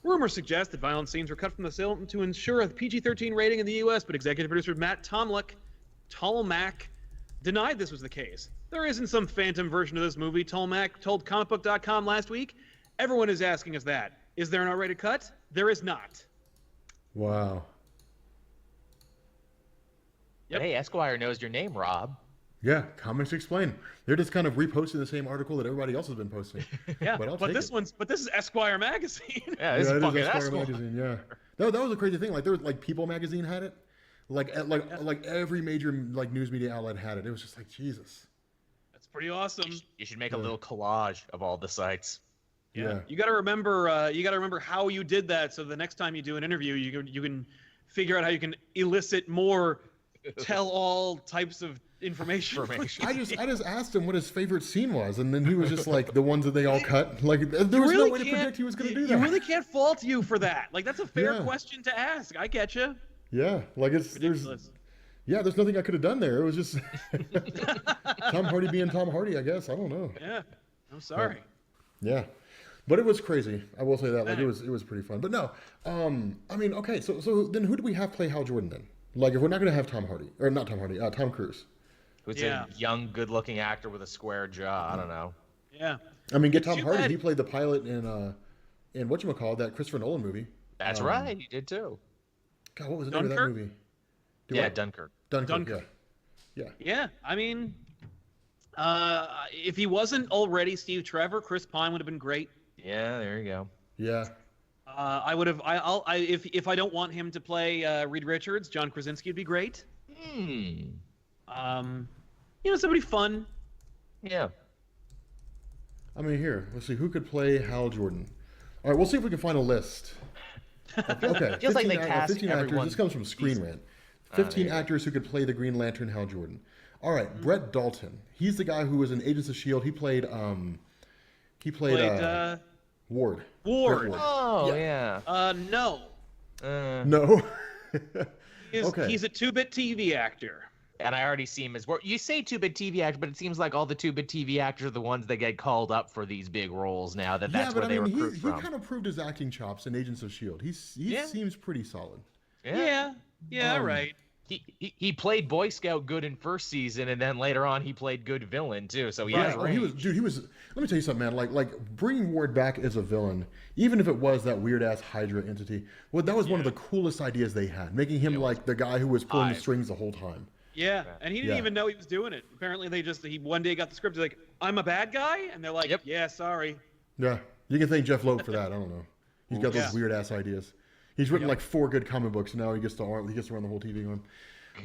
Rumors suggest that violent scenes were cut from the film to ensure a PG-13 rating in the U.S., but executive producer Matt Tolmack denied this was the case. There isn't some phantom version of this movie, Tolmack told comicbook.com last week. Everyone is asking us that. Is there an R-rated cut? There is not. Wow. Yep. Hey, Esquire knows your name, Rob. Yeah, Comics Explained. They're just kind of reposting the same article that everybody else has been posting. Yeah, but this is Esquire magazine. Yeah, this is fucking Esquire magazine. Yeah, that was a crazy thing. Like there was People magazine had it. Like every major news media outlet had it. It was just like, Jesus. That's pretty awesome. You should make a little collage of all the sites. Yeah. You got to remember how you did that, so the next time you do an interview, you can figure out how you can elicit more tell all types of information. I just asked him what his favorite scene was, and then he was just like, the ones that they all cut. Like there was no way to predict he was going to do that. You really can't fault you for that. Like that's a fair question to ask. I get you. Yeah, like there's nothing I could have done there. It was just Tom Hardy being Tom Hardy, I guess. I don't know. Yeah, I'm sorry. Yeah, but it was crazy. I will say that. Like it was pretty fun. But no, I mean, okay. So then who do we have play Hal Jordan then? Like if we're not going to have Tom Cruise. Who's a young, good-looking actor with a square jaw. I don't know. Yeah. I mean, get Tom Hardy. He played the pilot in whatchamacallit, that Christopher Nolan movie. That's right. He did too. God, what was the name of that movie? Dunkirk. Dunkirk. Yeah. Yeah, I mean, if he wasn't already Steve Trevor, Chris Pine would have been great. Yeah, there you go. Yeah. I would have. If I don't want him to play Reed Richards, John Krasinski would be great. Somebody fun. Yeah. I mean, here, let's see who could play Hal Jordan. All right, we'll see if we can find a list. Okay, Feels like they cast 15 actors. This comes from Screen Rant. 15 actors who could play the Green Lantern Hal Jordan. All right, Brett Dalton. He's the guy who was in Agents of S.H.I.E.L.D. He played Ward. Ward. Oh, yeah. No. No. He's a 2-bit TV actor. And I already see him as well. You say 2-bit TV actor, but it seems like all the 2-bit TV actors are the ones that get called up for these big roles now. That's where they recruit from. He kind of proved his acting chops in Agents of S.H.I.E.L.D. He seems pretty solid. Yeah, right. He played Boy Scout good in first season, and then later on he played good villain too. So he has range. He was. Let me tell you something, man. Like bringing Ward back as a villain, even if it was that weird ass Hydra entity. Well, that was one of the coolest ideas they had, making him like the guy who was pulling the strings the whole time. Yeah, and he didn't even know he was doing it. Apparently, he one day got the script. He's like, "I'm a bad guy," and they're like, "Yeah, sorry." Yeah, you can thank Jeff Loeb for that. I don't know. He's got those weird ass ideas. He's written like 4 good comic books, and now he gets to run the whole TV on.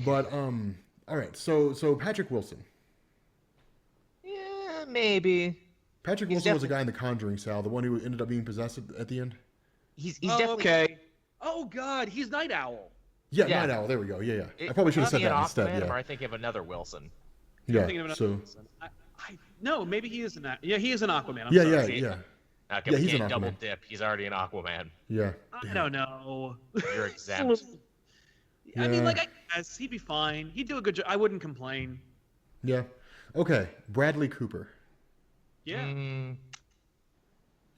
But all right. So Patrick Wilson. Yeah, maybe. Patrick Wilson was a guy in The Conjuring, Sal, the one who ended up being possessed at the end. He's definitely okay. Oh God, he's Night Owl. Yeah, Night Owl. There we go. Yeah. I probably should have said that instead. Or I think of another Wilson. Yeah. Wilson. No, maybe he is he is an Aquaman. Yeah. He's an Aquaman. Double dip. He's already an Aquaman. Yeah. I don't know. You're exempt. I mean, I guess he'd be fine. He'd do a good job. I wouldn't complain. Yeah. Okay. Bradley Cooper. Yeah.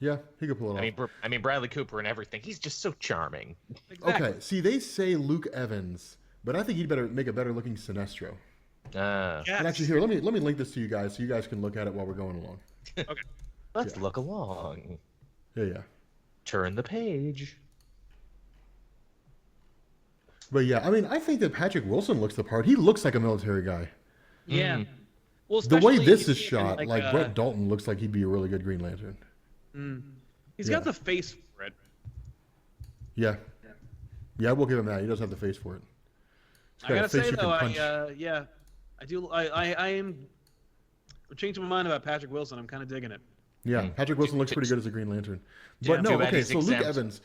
Yeah, he could pull it off. I mean, Bradley Cooper and everything. He's just so charming. Exactly. Okay. See, they say Luke Evans, but I think he'd better make a better looking Sinestro. Yes. And actually, here, let me link this to you guys so you guys can look at it while we're going along. Okay. Let's look along. Yeah. Turn the page. But yeah, I mean, I think that Patrick Wilson looks the part. He looks like a military guy. Yeah. Well, the way this is shot, like Brett Dalton looks like he'd be a really good Green Lantern. He's got the face for it. Yeah, I will give him that. He does have the face for it. I gotta say though, I do. I am changing my mind about Patrick Wilson. I'm kind of digging it. Yeah, Patrick Wilson looks pretty good as a Green Lantern. But no, okay, so Luke Evans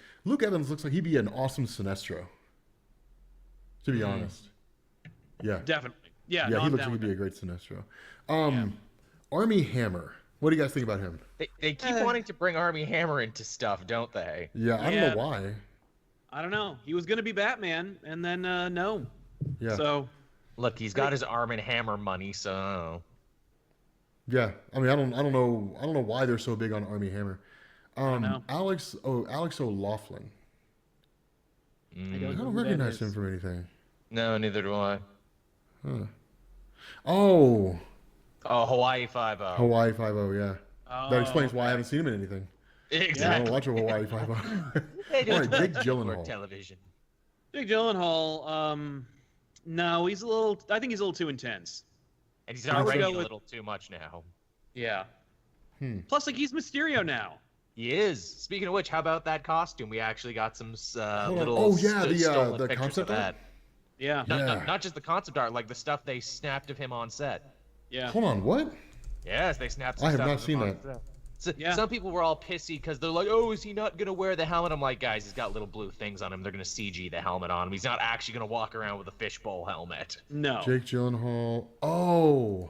looks like he'd be an awesome Sinestro. To be honest. Yeah. Definitely. Yeah, he looks like he'd be a great Sinestro. Armie Hammer. What do you guys think about him? They keep wanting to bring Armie Hammer into stuff, don't they? Yeah, I don't know why. I don't know. He was going to be Batman, and then no. Yeah. So, look, he's got his Arm and Hammer money, so. Yeah, I mean, I don't know why they're so big on Armie Hammer. Alex O'Loughlin. I don't recognize him from anything. No, neither do I. Huh. Oh, Hawaii Five-0. Hawaii Five-0, yeah. That explains why I haven't seen him in anything. Exactly. Yeah, I don't watch Hawaii Five-0. All right, Jake Gyllenhaal. Television. Jake Gyllenhaal. No, he's a little. I think he's a little too intense. And he's already a little too much now. Yeah. Plus, he's Mysterio now. He is. Speaking of which, how about that costume? We actually got some little the concept art. Yeah. Not just the concept art, like the stuff they snapped of him on set. Yeah. Hold on, what? Yes, they snapped. I have not seen that. So, some people were all pissy because they're like, "Oh, is he not gonna wear the helmet?" I'm like, guys, he's got little blue things on him. They're gonna CG the helmet on him. He's not actually gonna walk around with a fishbowl helmet. No. Jake Gyllenhaal. Oh.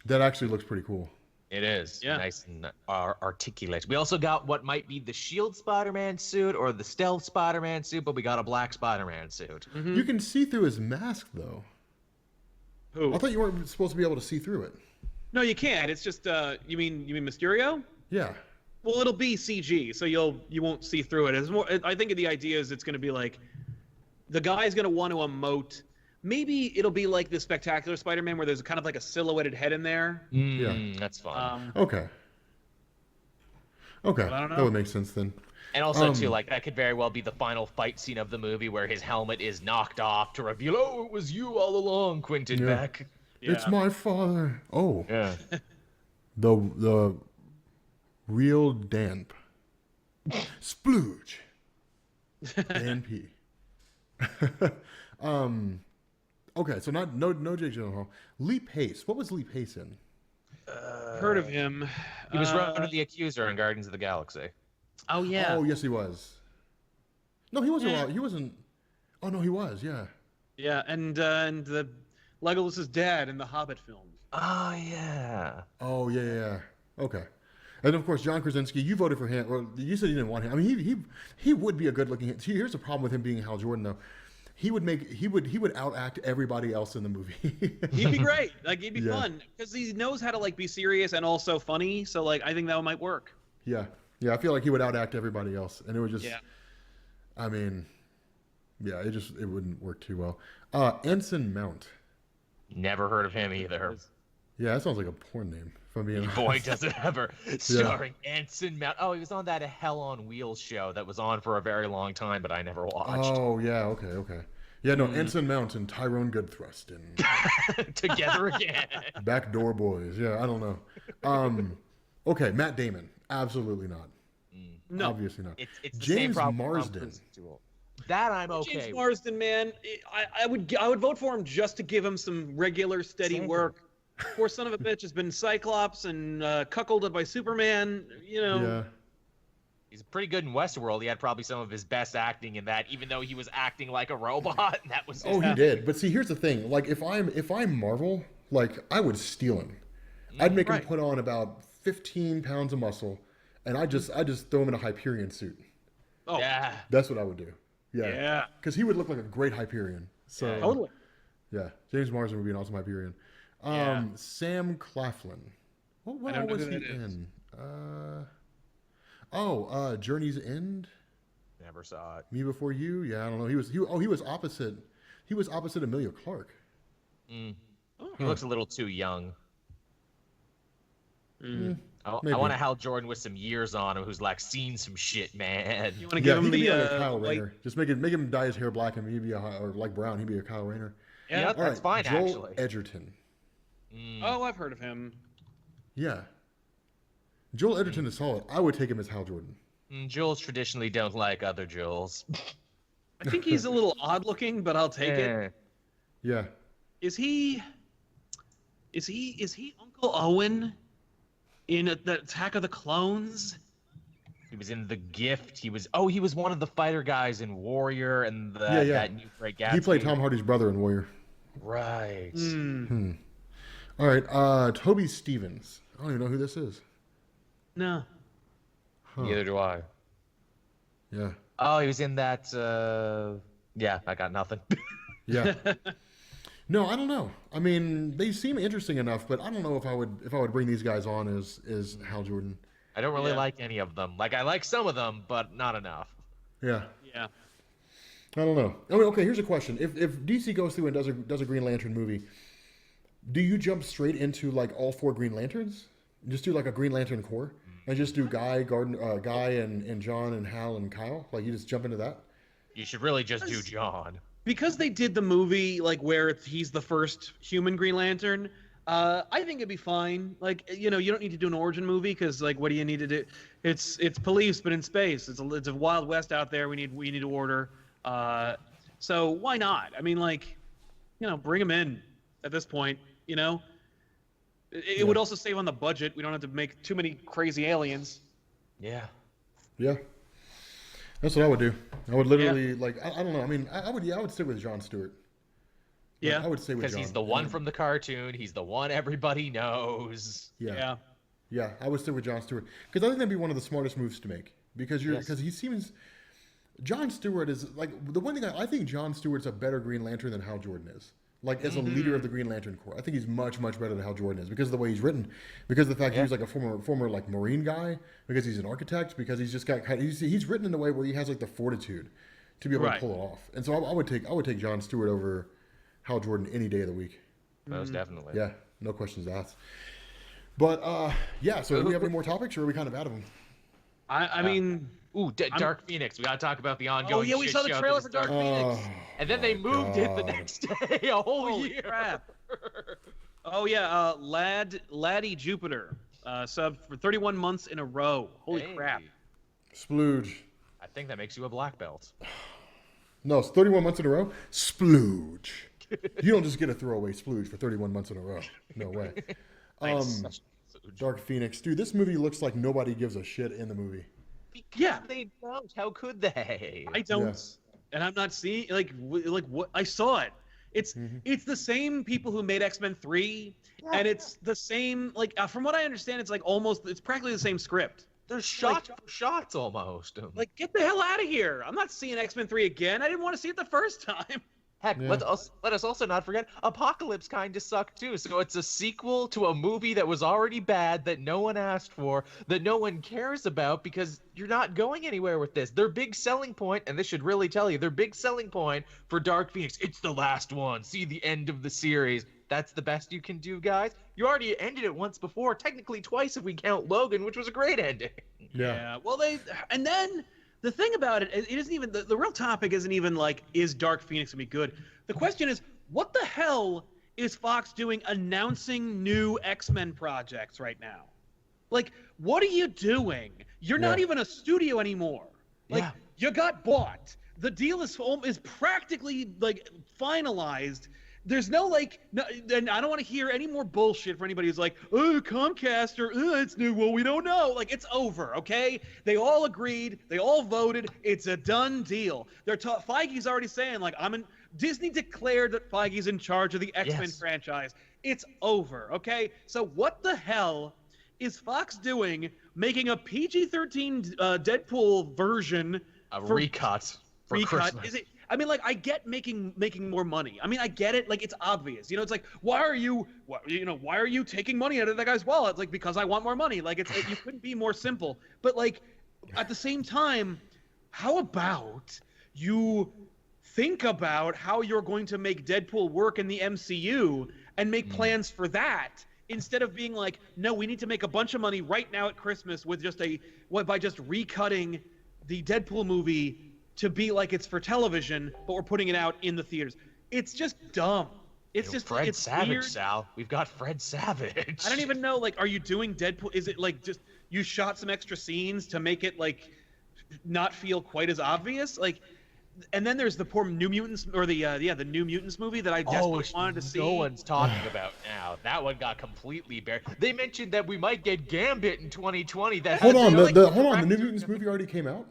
That actually looks pretty cool. It is. Yeah. Nice and articulate. We also got what might be the Shield Spider-Man suit or the Stealth Spider-Man suit, but we got a black Spider-Man suit. Mm-hmm. You can see through his mask, though. Who? I thought you weren't supposed to be able to see through it. No, you can't. It's just you mean Mysterio? Yeah. Well, it'll be CG, so you won't see through it. It's more. I think the idea is it's going to be like the guy's going to want to emote. Maybe it'll be like the Spectacular Spider-Man, where there's kind of like a silhouetted head in there. Yeah, that's fine. Okay. I don't know. That would make sense then. And also, too, like, that could very well be the final fight scene of the movie where his helmet is knocked off to reveal, oh, it was you all along, Quentin Beck. Yeah. It's my father. Oh. Yeah. The real damp. Splooge. Dan P. Okay, so no Jake Gyllenhaal. Lee Pace. What was Lee Pace in? Heard of him. He was Ronan the Accuser in Guardians of the Galaxy. Oh, yeah. Oh, yes, he was. No, he wasn't. He wasn't. Oh, no, he was, yeah. Yeah, and the Legolas's dad in the Hobbit films. Oh, yeah. Oh, yeah. Okay. And of course, John Krasinski, you voted for him. Well, you said you didn't want him. I mean, he would be a good-looking. See, here's the problem with him being Hal Jordan, though. He would outact everybody else in the movie. He'd be great. Like, he'd be fun because he knows how to like be serious and also funny. So like, I think that might work. Yeah. I feel like he would outact everybody else, and it would just. Yeah. I mean, yeah, it wouldn't work too well. Ensign Mount. Never heard of him either. Yeah, that sounds like a porn name. If I'm being honest. Boy, does it ever. Starring Ensign Mount. Oh, he was on that Hell on Wheels show that was on for a very long time, but I never watched. Oh, yeah, okay. Yeah, no, Ensign Mount and Tyrone Goodthrust and together again. Backdoor Boys. Yeah, I don't know. Okay, Matt Damon. Absolutely not. No, obviously not. It's the James same problem Marsden. That I'm okay. James Marsden, man, I would vote for him just to give him some regular, steady work. Poor son of a bitch has been Cyclops and cuckolded by Superman. You know. Yeah. He's pretty good in Westworld. He had probably some of his best acting in that, even though he was acting like a robot. And that was. He did. But see, here's the thing. Like, if I'm Marvel, like, I would steal him. I'd make him put on about 15 pounds of muscle, and I just throw him in a Hyperion suit. Oh yeah. That's what I would do. Yeah. Because he would look like a great Hyperion. So totally. Yeah, James Marsden would be an awesome Hyperion. Sam Claflin. What was he in? Journey's End. Never saw it. Me Before You. Yeah, I don't know. He was opposite. He was opposite Emilia Clarke. He looks a little too young. I want a Hal Jordan with some years on him, who's like seen some shit, man. You want to give him the Kyle Rayner? Just make him dye his hair black and he'd be or like brown. He'd be a Kyle Rayner. Yeah, that's fine. Joel actually. Edgerton. Oh, I've heard of him. Yeah. Joel Edgerton is solid. I would take him as Hal Jordan. Joels traditionally don't like other Joels. I think he's a little odd looking, but I'll take it. Yeah. Is he Uncle Owen in the Attack of the Clones? He was in The Gift. He was one of the fighter guys in Warrior and that new Great Gatsby. He played Tom Hardy's brother in Warrior. Right. All right. Toby Stevens. I don't even know who this is. No. Neither do I. Yeah. Oh, he was in that. I got nothing. Yeah. No, I don't know. I mean, they seem interesting enough, but I don't know if I would bring these guys on as Hal Jordan. I don't really like any of them. Like, I like some of them, but not enough. Yeah. Yeah. I don't know. I mean, okay, here's a question. If DC goes through and does a Green Lantern movie, do you jump straight into like all 4 Green Lanterns? Just do like a Green Lantern Corps? And just do Guy and John and Hal and Kyle? Like, you just jump into that? You should really just do John. Because they did the movie like where he's the first human Green Lantern, I think it'd be fine. Like, you don't need to do an origin movie because like, what do you need to do? It's police, but in space. It's a Wild West out there. We need order. So why not? I mean, like, bring him in at this point. It would also save on the budget. We don't have to make too many crazy aliens. Yeah. Yeah. That's what I would do. I would literally I don't know. I mean, I would stick with Jon Stewart. Yeah. I would stay with Jon. Because he's the one from the cartoon. He's the one everybody knows. Yeah. Yeah, I would stick with Jon Stewart because I think that'd be one of the smartest moves to make because he seems. Jon Stewart is like the one thing I think Jon Stewart's a better Green Lantern than Hal Jordan is. Like, as a leader of the Green Lantern Corps, I think he's much, much better than Hal Jordan is because of the way he's written, because of the fact he was like a former like Marine guy, because he's an architect, because he's just got he's written in a way where he has like the fortitude to be able to pull it off. And so I would take Jon Stewart over Hal Jordan any day of the week. Most definitely. Yeah, no questions asked. But so do we have any more topics, or are we kind of out of them? I mean, Ooh, Dark Phoenix. We gotta talk about the ongoing. Oh yeah, we saw the trailer for Dark Phoenix, and then they moved it the next day, a whole year. Crap. Oh yeah, Laddie Jupiter, sub for 31 months in a row. Holy crap. Splooge. I think that makes you a black belt. No, it's 31 months in a row. Splooge. You don't just get a throwaway splooge for 31 months in a row. No way. Dark Phoenix, dude. This movie looks like nobody gives a shit in the movie. Because they don't. How could they? I don't, and I'm not seeing like what I saw it. It's the same people who made X-Men 3, and it's the same from what I understand, it's practically the same script. There's shots almost. Like, get the hell out of here! I'm not seeing X-Men 3 again. I didn't want to see it the first time. Heck, let us also not forget, Apocalypse kind of sucked too. So it's a sequel to a movie that was already bad, that no one asked for, that no one cares about, because you're not going anywhere with this. Their big selling point, and this should really tell you, their big selling point for Dark Phoenix, it's the last one. See the end of the series. That's the best you can do, guys. You already ended it once before, technically twice if we count Logan, which was a great ending. Yeah. Well, and then the thing about it isn't even the real topic isn't even is Dark Phoenix gonna be good? The question is, what the hell is Fox doing announcing new X-Men projects right now? Like, what are you doing? You're not even a studio anymore. You got bought. The deal is practically finalized. There's no and I don't want to hear any more bullshit for anybody who's like, oh, Comcast or it's new. Well, we don't know. It's over, okay? They all agreed. They all voted. It's a done deal. Feige's already saying Disney declared that Feige's in charge of the X-Men franchise. It's over, okay? So what the hell is Fox doing, making a PG-13 Deadpool version? A recut for Christmas. Is it? I mean, I get making more money. I mean, I get it. It's obvious. It's why are you taking money out of that guy's wallet? It's because I want more money. You couldn't be more simple. But at the same time, how about you think about how you're going to make Deadpool work in the MCU and make plans for that, instead of being no, we need to make a bunch of money right now at Christmas with by just recutting the Deadpool movie to be it's for television, but we're putting it out in the theaters. It's just dumb. It's Fred Savage, weird. Sal. We've got Fred Savage. I don't even know. Are you doing Deadpool? Is it just you shot some extra scenes to make it not feel quite as obvious? And then there's the poor New Mutants, or the New Mutants movie that I desperately wanted to see. No one's talking about now. That one got completely buried. They mentioned that we might get Gambit in 2020. Hold on, the New Mutants movie already came out?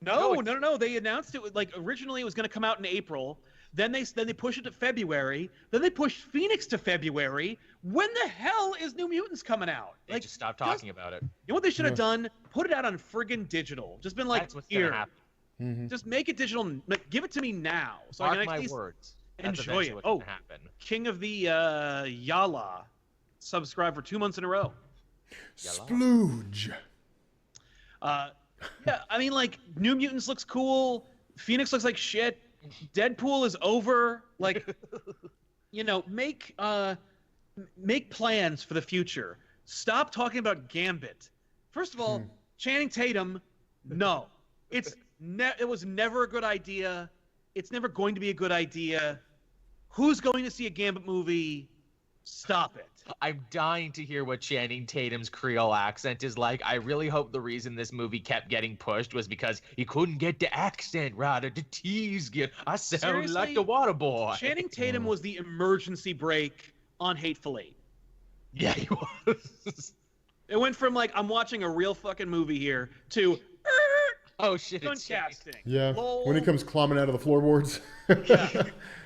No. They announced it originally it was going to come out in April. Then they pushed it to February. Then they pushed Phoenix to February. When the hell is New Mutants coming out? They just stopped talking about it. You know what they should have done? Put it out on friggin' digital. Just been that's what's here. Gonna happen. Mm-hmm. Just make it digital. Give it to me now, so Mark I can at least words. enjoy it. What's gonna happen. King of the Yala, subscribe for 2 months in a row. Splooge. Yeah, I mean, New Mutants looks cool. Phoenix looks like shit. Deadpool is over. Make plans for the future. Stop talking about Gambit. First of all, Channing Tatum, no. It was never a good idea. It's never going to be a good idea. Who's going to see a Gambit movie? Stop it. I'm dying to hear what Channing Tatum's Creole accent is like. I really hope the reason this movie kept getting pushed was because he couldn't get the accent right or the T's good. I sound like the water boy. Channing Tatum was the emergency brake on Hateful Eight. Yeah, he was. It went from I'm watching a real fucking movie here to oh shit, it's casting. Yeah, Lol. when he comes climbing out of the floorboards.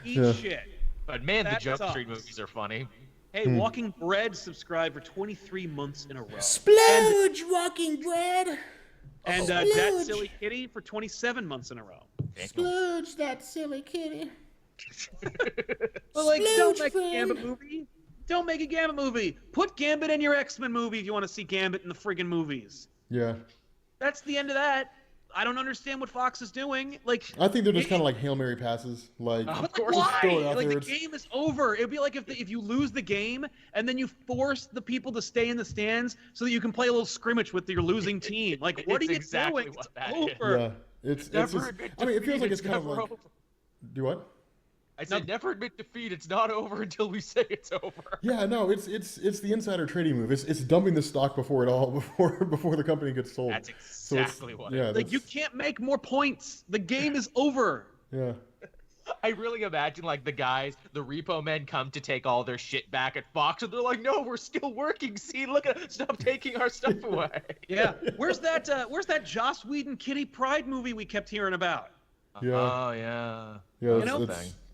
Eat shit. But man, that the Jump sucks. Street movies are funny. Hey, Walking Bread subscribed for 23 months in a row. Splooge, Walking Bread. And That Silly Kitty for 27 months in a row. Splooge, that silly kitty. But don't make a Gambit movie. Don't make a Gambit movie. Put Gambit in your X-Men movie if you want to see Gambit in the friggin' movies. Yeah. That's the end of that. I don't understand what Fox is doing. Like, I think they're just kind of like Hail Mary passes. Like, but like, why? Like, the game is over. It'd be like if you lose the game and then you force the people to stay in the stands so that you can play a little scrimmage with your losing team. Like, what are you doing? It's over. Yeah, it's just, I mean, it feels like it's kind of like. Over. Do what? I said never admit defeat. It's not over until we say it's over. Yeah, no, it's the insider trading move. It's dumping the stock before the company gets sold. That's exactly what. Yeah, like, you can't make more points. The game is over. Yeah. I really imagine like the repo men come to take all their shit back at Fox, and they're like, "No, we're still working. See, look at us. Stop taking our stuff away." Yeah. Where's that Joss Whedon Kitty Pryde movie we kept hearing about? Yeah. Oh yeah. Yeah. You know,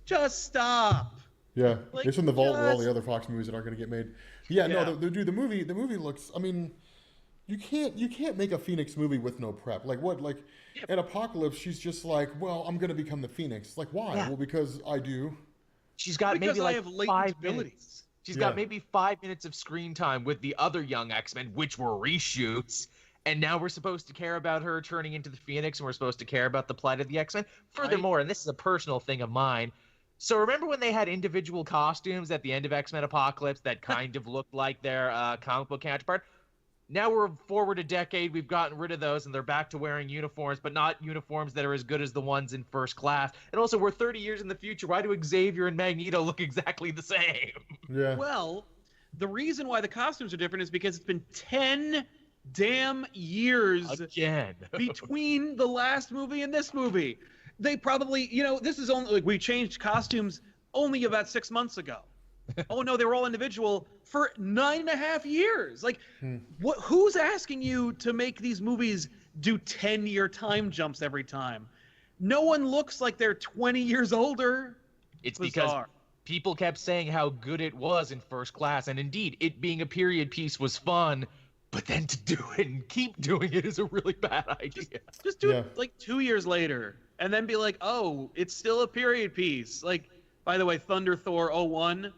just stop. Yeah. Like, it's in the vault with all the other Fox movies that aren't going to get made. Yeah. No. The movie looks. I mean, you can't make a Phoenix movie with no prep. Like what? Like in Apocalypse, she's just like, well, I'm going to become the Phoenix. Like why? Yeah. Well, because I do. She's got maybe like 5 minutes. She's got maybe 5 minutes of screen time with the other young X-Men, which were reshoots. And now we're supposed to care about her turning into the Phoenix, and we're supposed to care about the plight of the X-Men. Furthermore, and this is a personal thing of mine, so remember when they had individual costumes at the end of X-Men Apocalypse that kind of looked like their comic book counterpart? Now we're forward a decade, we've gotten rid of those, and they're back to wearing uniforms, but not uniforms that are as good as the ones in First Class. And also, we're 30 years in the future. Why do Xavier and Magneto look exactly the same? Yeah. Well, the reason why the costumes are different is because it's been 10 damn years again between the last movie and this movie. They probably, this is only like we changed costumes only about 6 months ago. Oh no, they were all individual for 9.5 years. Like, who's asking you to make these movies do 10-year time jumps every time? No one looks like they're 20 years older. It's because people kept saying how good it was in First Class, and indeed, it being a period piece was fun. But then to do it and keep doing it is a really bad idea. Just do it like 2 years later and then be like, oh, it's still a period piece. Like, by the way, Thunder Thor 01,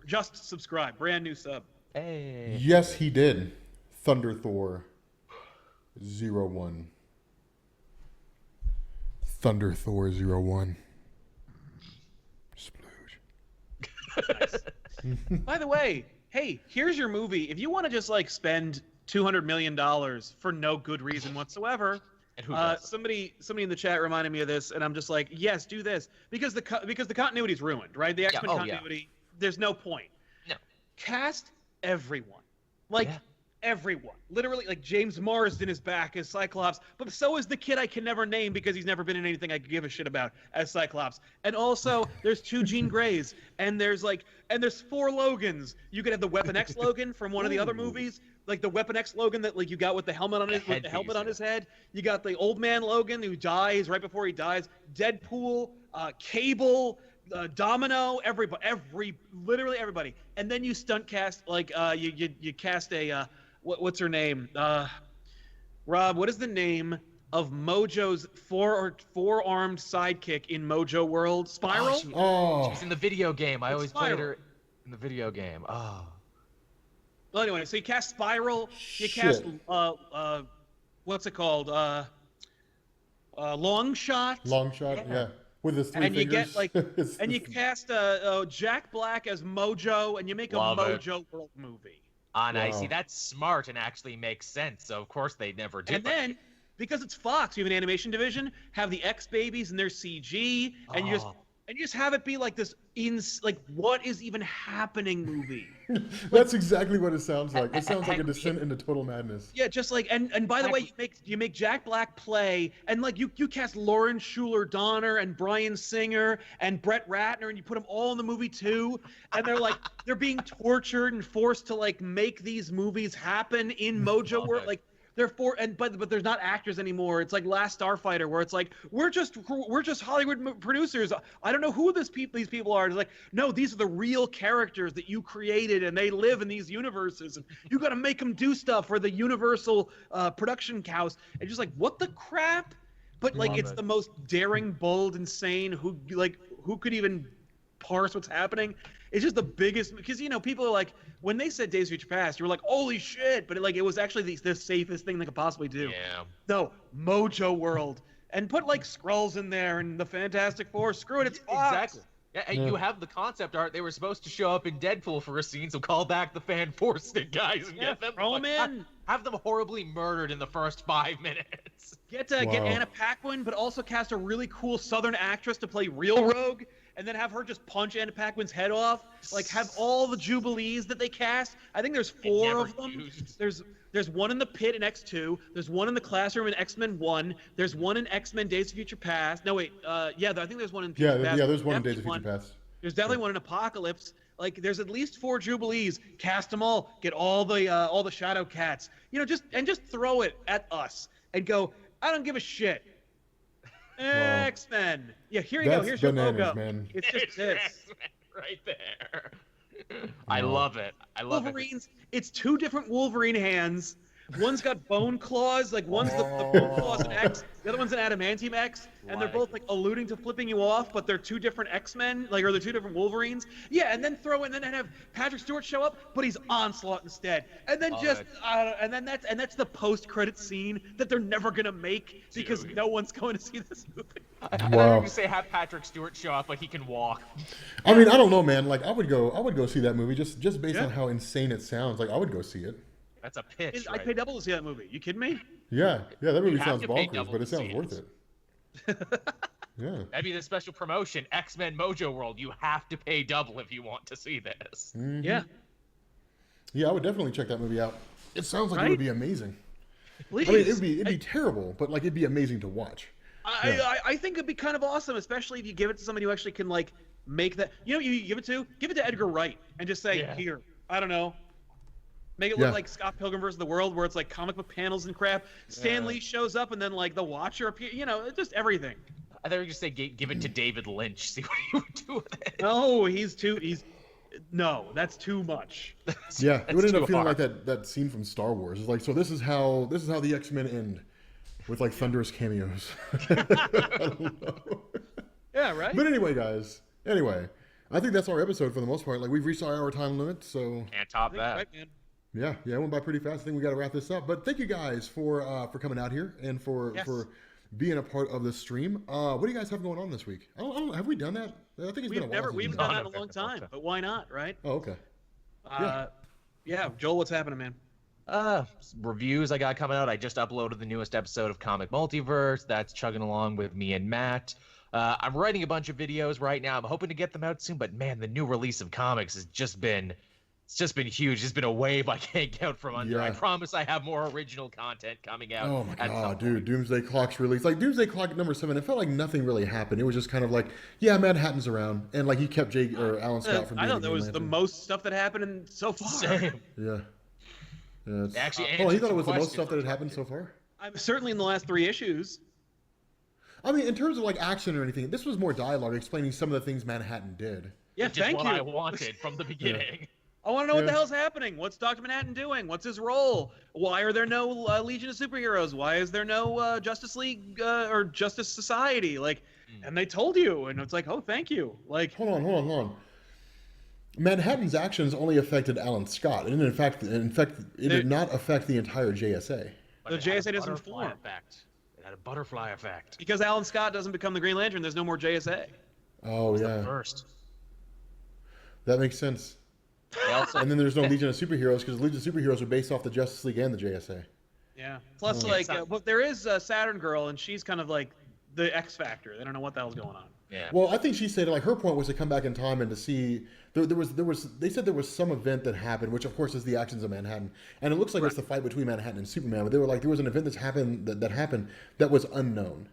just subscribe. Brand new sub. Hey. Yes, he did. Thunder Thor 01. Thunder Thor 01. Splooge. Nice. By the way, hey, here's your movie. If you want to just like spend $200 million for no good reason whatsoever. And who does? Somebody in the chat reminded me of this, and I'm just like, yes, do this because the continuity is ruined, right? The X-Men continuity, there's no point. No. Cast everyone, everyone. Literally, like James Marsden is back as Cyclops, but so is the kid I can never name because he's never been in anything I could give a shit about as Cyclops. And also, there's 2 Jean Greys, and there's 4 Logans. You could have the Weapon X Logan from one of the other movies. Like the Weapon X Logan that like you got with the helmet on his head. You got the old man Logan who dies right before he dies. Deadpool, Cable, Domino, literally everybody. And then you stunt cast like you cast a what's her name? Rob, what is the name of Mojo's four-armed sidekick in Mojo World? Spiral? She's in the video game. I always played her in the video game. Well, anyway, so you cast Spiral, you cast what's it called? Long Shot. Long Shot, yeah. With his 3 fingers. And you get like, and you cast Jack Black as Mojo, and you make a Mojo World movie. I see. That's smart and actually makes sense. So of course they never did. And then, because it's Fox, you have an animation division, have the X-Babies and their CG, and you just have it be like this what is even happening movie. That's exactly what it sounds like. It sounds like a descent into total madness. Yeah, just like and by the way, you make Jack Black play, and like you cast Lauren Schuler Donner and Bryan Singer and Brett Ratner, and you put them all in the movie too, and they're being tortured and forced to like make these movies happen in Mojo World. Like but there's not actors anymore. It's like Last Starfighter, where it's like we're just Hollywood producers. I don't know who these people are. It's like, no, these are the real characters that you created, and they live in these universes, and you got to make them do stuff for the Universal production house. And just like, what the crap? But like, it's the most daring, bold, insane. Who could even parse what's happening. It's just the biggest, because people are like, when they said Days of Future Past, you were like, holy shit, but it was actually the safest thing they could possibly do. Yeah. No, Mojo World, and put like Skrulls in there and the Fantastic Four. Screw it, it's Fox. Exactly. Yeah, and you have the concept art. They were supposed to show up in Deadpool for a scene, so call back the Fan Four Stick guys and get them. Throw them in. Have them horribly murdered in the first 5 minutes. Get Anna Paquin, but also cast a really cool Southern actress to play Real Rogue, and then have her just punch Anna Paquin's head off. Like, have all the Jubilees that they cast. I think there's 4 of them. There's one in the pit in X2. There's one in the classroom in X-Men 1. There's one in X-Men Days of Future Past. No, wait. I think there's one in Future Past. Yeah, there's one in Days of Future Past. There's definitely one in Apocalypse. Like, there's at least 4 Jubilees. Cast them all. Get all the Shadow Cats. Just throw it at us and go, I don't give a shit. X-Men. Yeah, here you go. Here's your logo. Man. It's just this. Right there. I love it. Wolverines. It's 2 different Wolverine hands. One's got bone claws, like one's the bone claws in X, the other one's an adamantium X, and they're both like alluding to flipping you off, but they're 2 different X-Men, or they're 2 different Wolverines. Yeah, and then have Patrick Stewart show up, but he's Onslaught instead. And then that's the post-credit scene that they're never gonna make because no one's going to see this movie. I thought you say have Patrick Stewart show up, but he can walk. I mean, I don't know, man. Like, I would go see that movie just based on how insane it sounds. Like, I would go see it. That's a pitch. I'd pay double to see that movie. You kidding me? Yeah, that movie sounds bonkers, but it sounds worth it. Yeah. That'd be the special promotion, X-Men Mojo World. You have to pay double if you want to see this. Mm-hmm. Yeah. Yeah, I would definitely check that movie out. It sounds like it would be amazing. Please. I mean, it'd be terrible, but like it'd be amazing to watch. I think it'd be kind of awesome, especially if you give it to somebody who actually can like make that. You give it to Edgar Wright and just say, here, I don't know. Make it look like Scott Pilgrim vs. the World, where it's like comic book panels and crap. Stan Lee shows up, and then like the Watcher appears. Just everything. I thought you were just say give it to David Lynch. See what he would do with it. No, no, that's too much. Yeah, it would end up feeling like that scene from Star Wars. It's like, so this is how the X-Men end, with like thunderous cameos. I don't know. Yeah, right. But anyway, guys. I think that's our episode for the most part. Like, we've reached our hour time limit, so can't top that. Right, man. Yeah, it went by pretty fast. I think we got to wrap this up. But thank you guys for coming out here and for being a part of the stream. What do you guys have going on this week? I don't have we done that? I think it's been a while. We haven't done that in a long time, but why not, right? Oh, okay. Yeah, Joel, what's happening, man? Reviews I got coming out. I just uploaded the newest episode of Comic Multiverse. That's chugging along with me and Matt. I'm writing a bunch of videos right now. I'm hoping to get them out soon, but man, the new release of comics has just been huge. It's been a wave I can't get out from under. I promise I have more original content coming out. Oh my god, dude! Doomsday Clock's release, like Doomsday Clock number 7. It felt like nothing really happened. It was just kind of like, Manhattan's around, and like he kept Alan Scott from. I thought that was the most stuff that happened so far. Same. Yeah. Actually, he thought it was the most stuff that had happened so far. I'm certainly in the last 3 issues. I mean, in terms of like action or anything, this was more dialogue explaining some of the things Manhattan did. Yeah, Which is what I wanted from the beginning. I want to know what the hell's happening. What's Dr. Manhattan doing? What's his role? Why are there no Legion of Superheroes? Why is there no Justice League or Justice Society? Like, and they told you, and it's like, oh, thank you. Like, hold on. Manhattan's actions only affected Alan Scott, and in fact, it did not affect the entire JSA. The JSA doesn't form. It had a butterfly effect. Because Alan Scott doesn't become the Green Lantern, there's no more JSA. Oh yeah. First. That makes sense. And then there's no Legion of Superheroes because Legion of Superheroes are based off the Justice League and the JSA. Yeah. Plus, but there is a Saturn Girl, and she's kind of like the X Factor. They don't know what the hell's going on. Yeah. Well, I think she said like her point was to come back in time and to see there was they said there was some event that happened, which of course is the actions of Manhattan, and it looks like it's the fight between Manhattan and Superman. But they were like there was an event that happened that was unknown.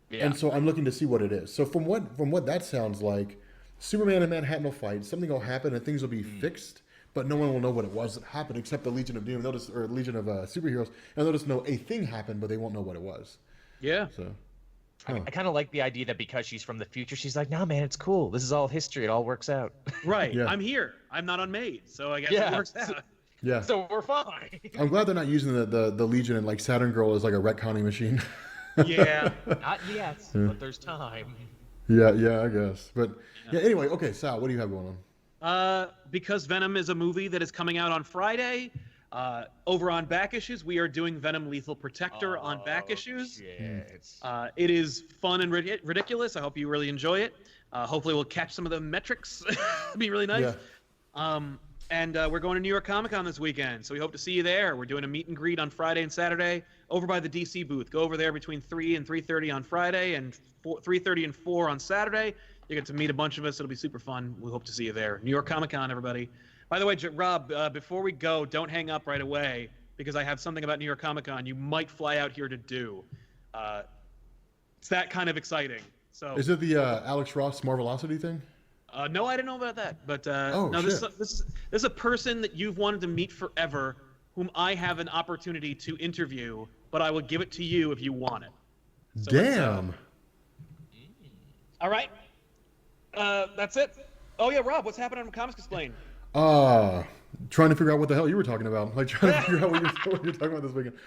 Yeah. And so I'm looking to see what it is. So from what that sounds like. Superman and Manhattan will fight. Something will happen, and things will be fixed. But no one will know what it was that happened, except the Legion of Doom, or Legion of Superheroes, and they'll just know a thing happened, but they won't know what it was. Yeah. So, I kind of like the idea that because she's from the future, she's like, "Nah, man, it's cool. This is all history. It all works out." Right. Yeah. I'm here. I'm not unmade, so I guess it works out. Yeah. So we're fine. I'm glad they're not using the Legion and like Saturn Girl as like a retconning machine. Yeah. Not yet, but there's time. Yeah, I guess. But yeah, anyway, okay, Sal, what do you have going on? Because Venom is a movie that is coming out on Friday, over on Back Issues, we are doing Venom Lethal Protector on Back Issues. It is fun and ridiculous. I hope you really enjoy it. Hopefully we'll catch some of the metrics. It'd be really nice. Yeah. And we're going to New York Comic Con this weekend, so we hope to see you there. We're doing a meet and greet on Friday and Saturday over by the DC booth. Go over there between 3 and 3:30 on Friday and 3:30 and 4 on Saturday. You get to meet a bunch of us. It'll be super fun. We hope to see you there. New York Comic Con, everybody. By the way, Rob, before we go, don't hang up right away because I have something about New York Comic Con you might fly out here to do. It's that kind of exciting. So is it the Alex Ross Marvelocity thing? No, I didn't know about that. But no, this is a person that you've wanted to meet forever, whom I have an opportunity to interview, but I will give it to you if you want it. So damn. All right. That's it. Oh yeah, Rob, what's happening on Comics Explained? Trying to figure out what the hell you were talking about. Like trying to figure out what you're talking about this weekend.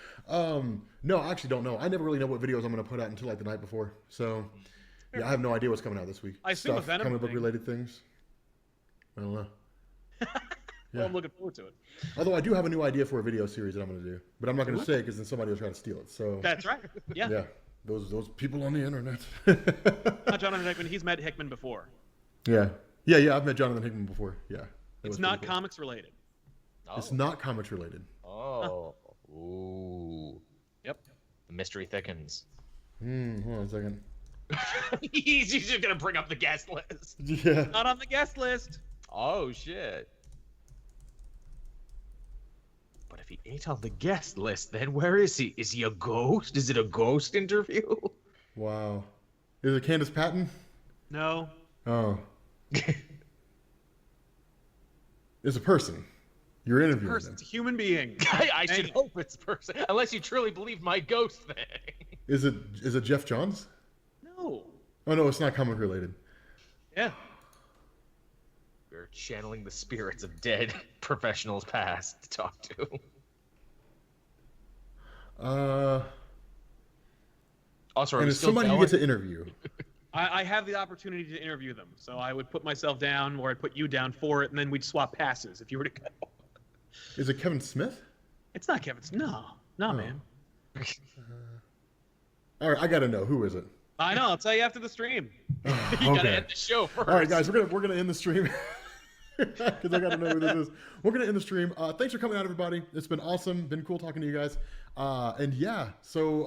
No, I actually don't know. I never really know what videos I'm going to put out until like the night before. So. Yeah, I have no idea what's coming out this week. I assume a Venom comic book related things. I don't know. Well, I'm looking forward to it. Although I do have a new idea for a video series that I'm going to do, but I'm not going to say it because then somebody will try to steal it. So that's right. Yeah. Yeah. Those people on the internet. Not Jonathan Hickman. He's met Hickman before. Yeah. I've met Jonathan Hickman before. Yeah. It's not comics related. Oh. It's not comics related. Oh. Ooh. Yep. The mystery thickens. Hold on a second. He's just gonna bring up the guest list. Yeah. Not on the guest list. Oh shit. But if he ain't on the guest list, then where is he? Is he a ghost? Is it a ghost interview? Wow. Is it Candace Patton? No. Oh. It's a person. You're interviewing them. It's a human being. I should hope it's a person, unless you truly believe my ghost thing. Is it Jeff Johns? No. Oh no, it's not comic related. Yeah. We're channeling the spirits of dead professionals past to talk to. Also, and it's somebody you get to interview. I have the opportunity to interview them, so I would put myself down, or I'd put you down for it, and then we'd swap passes if you were to go. Is it Kevin Smith? It's not Kevin. No, man. All right, I gotta know, who is it? I know. I'll tell you after the stream. You gotta end the show first. All right, guys, we're gonna end the stream because I gotta know who this is. We're gonna end the stream. Thanks for coming out, everybody. It's been awesome. Been cool talking to you guys. And yeah, so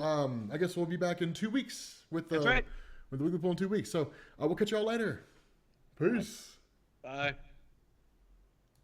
I guess we'll be back in 2 weeks with That's right. With the Weekly Pull in 2 weeks. So we'll catch y'all later. Peace. Bye.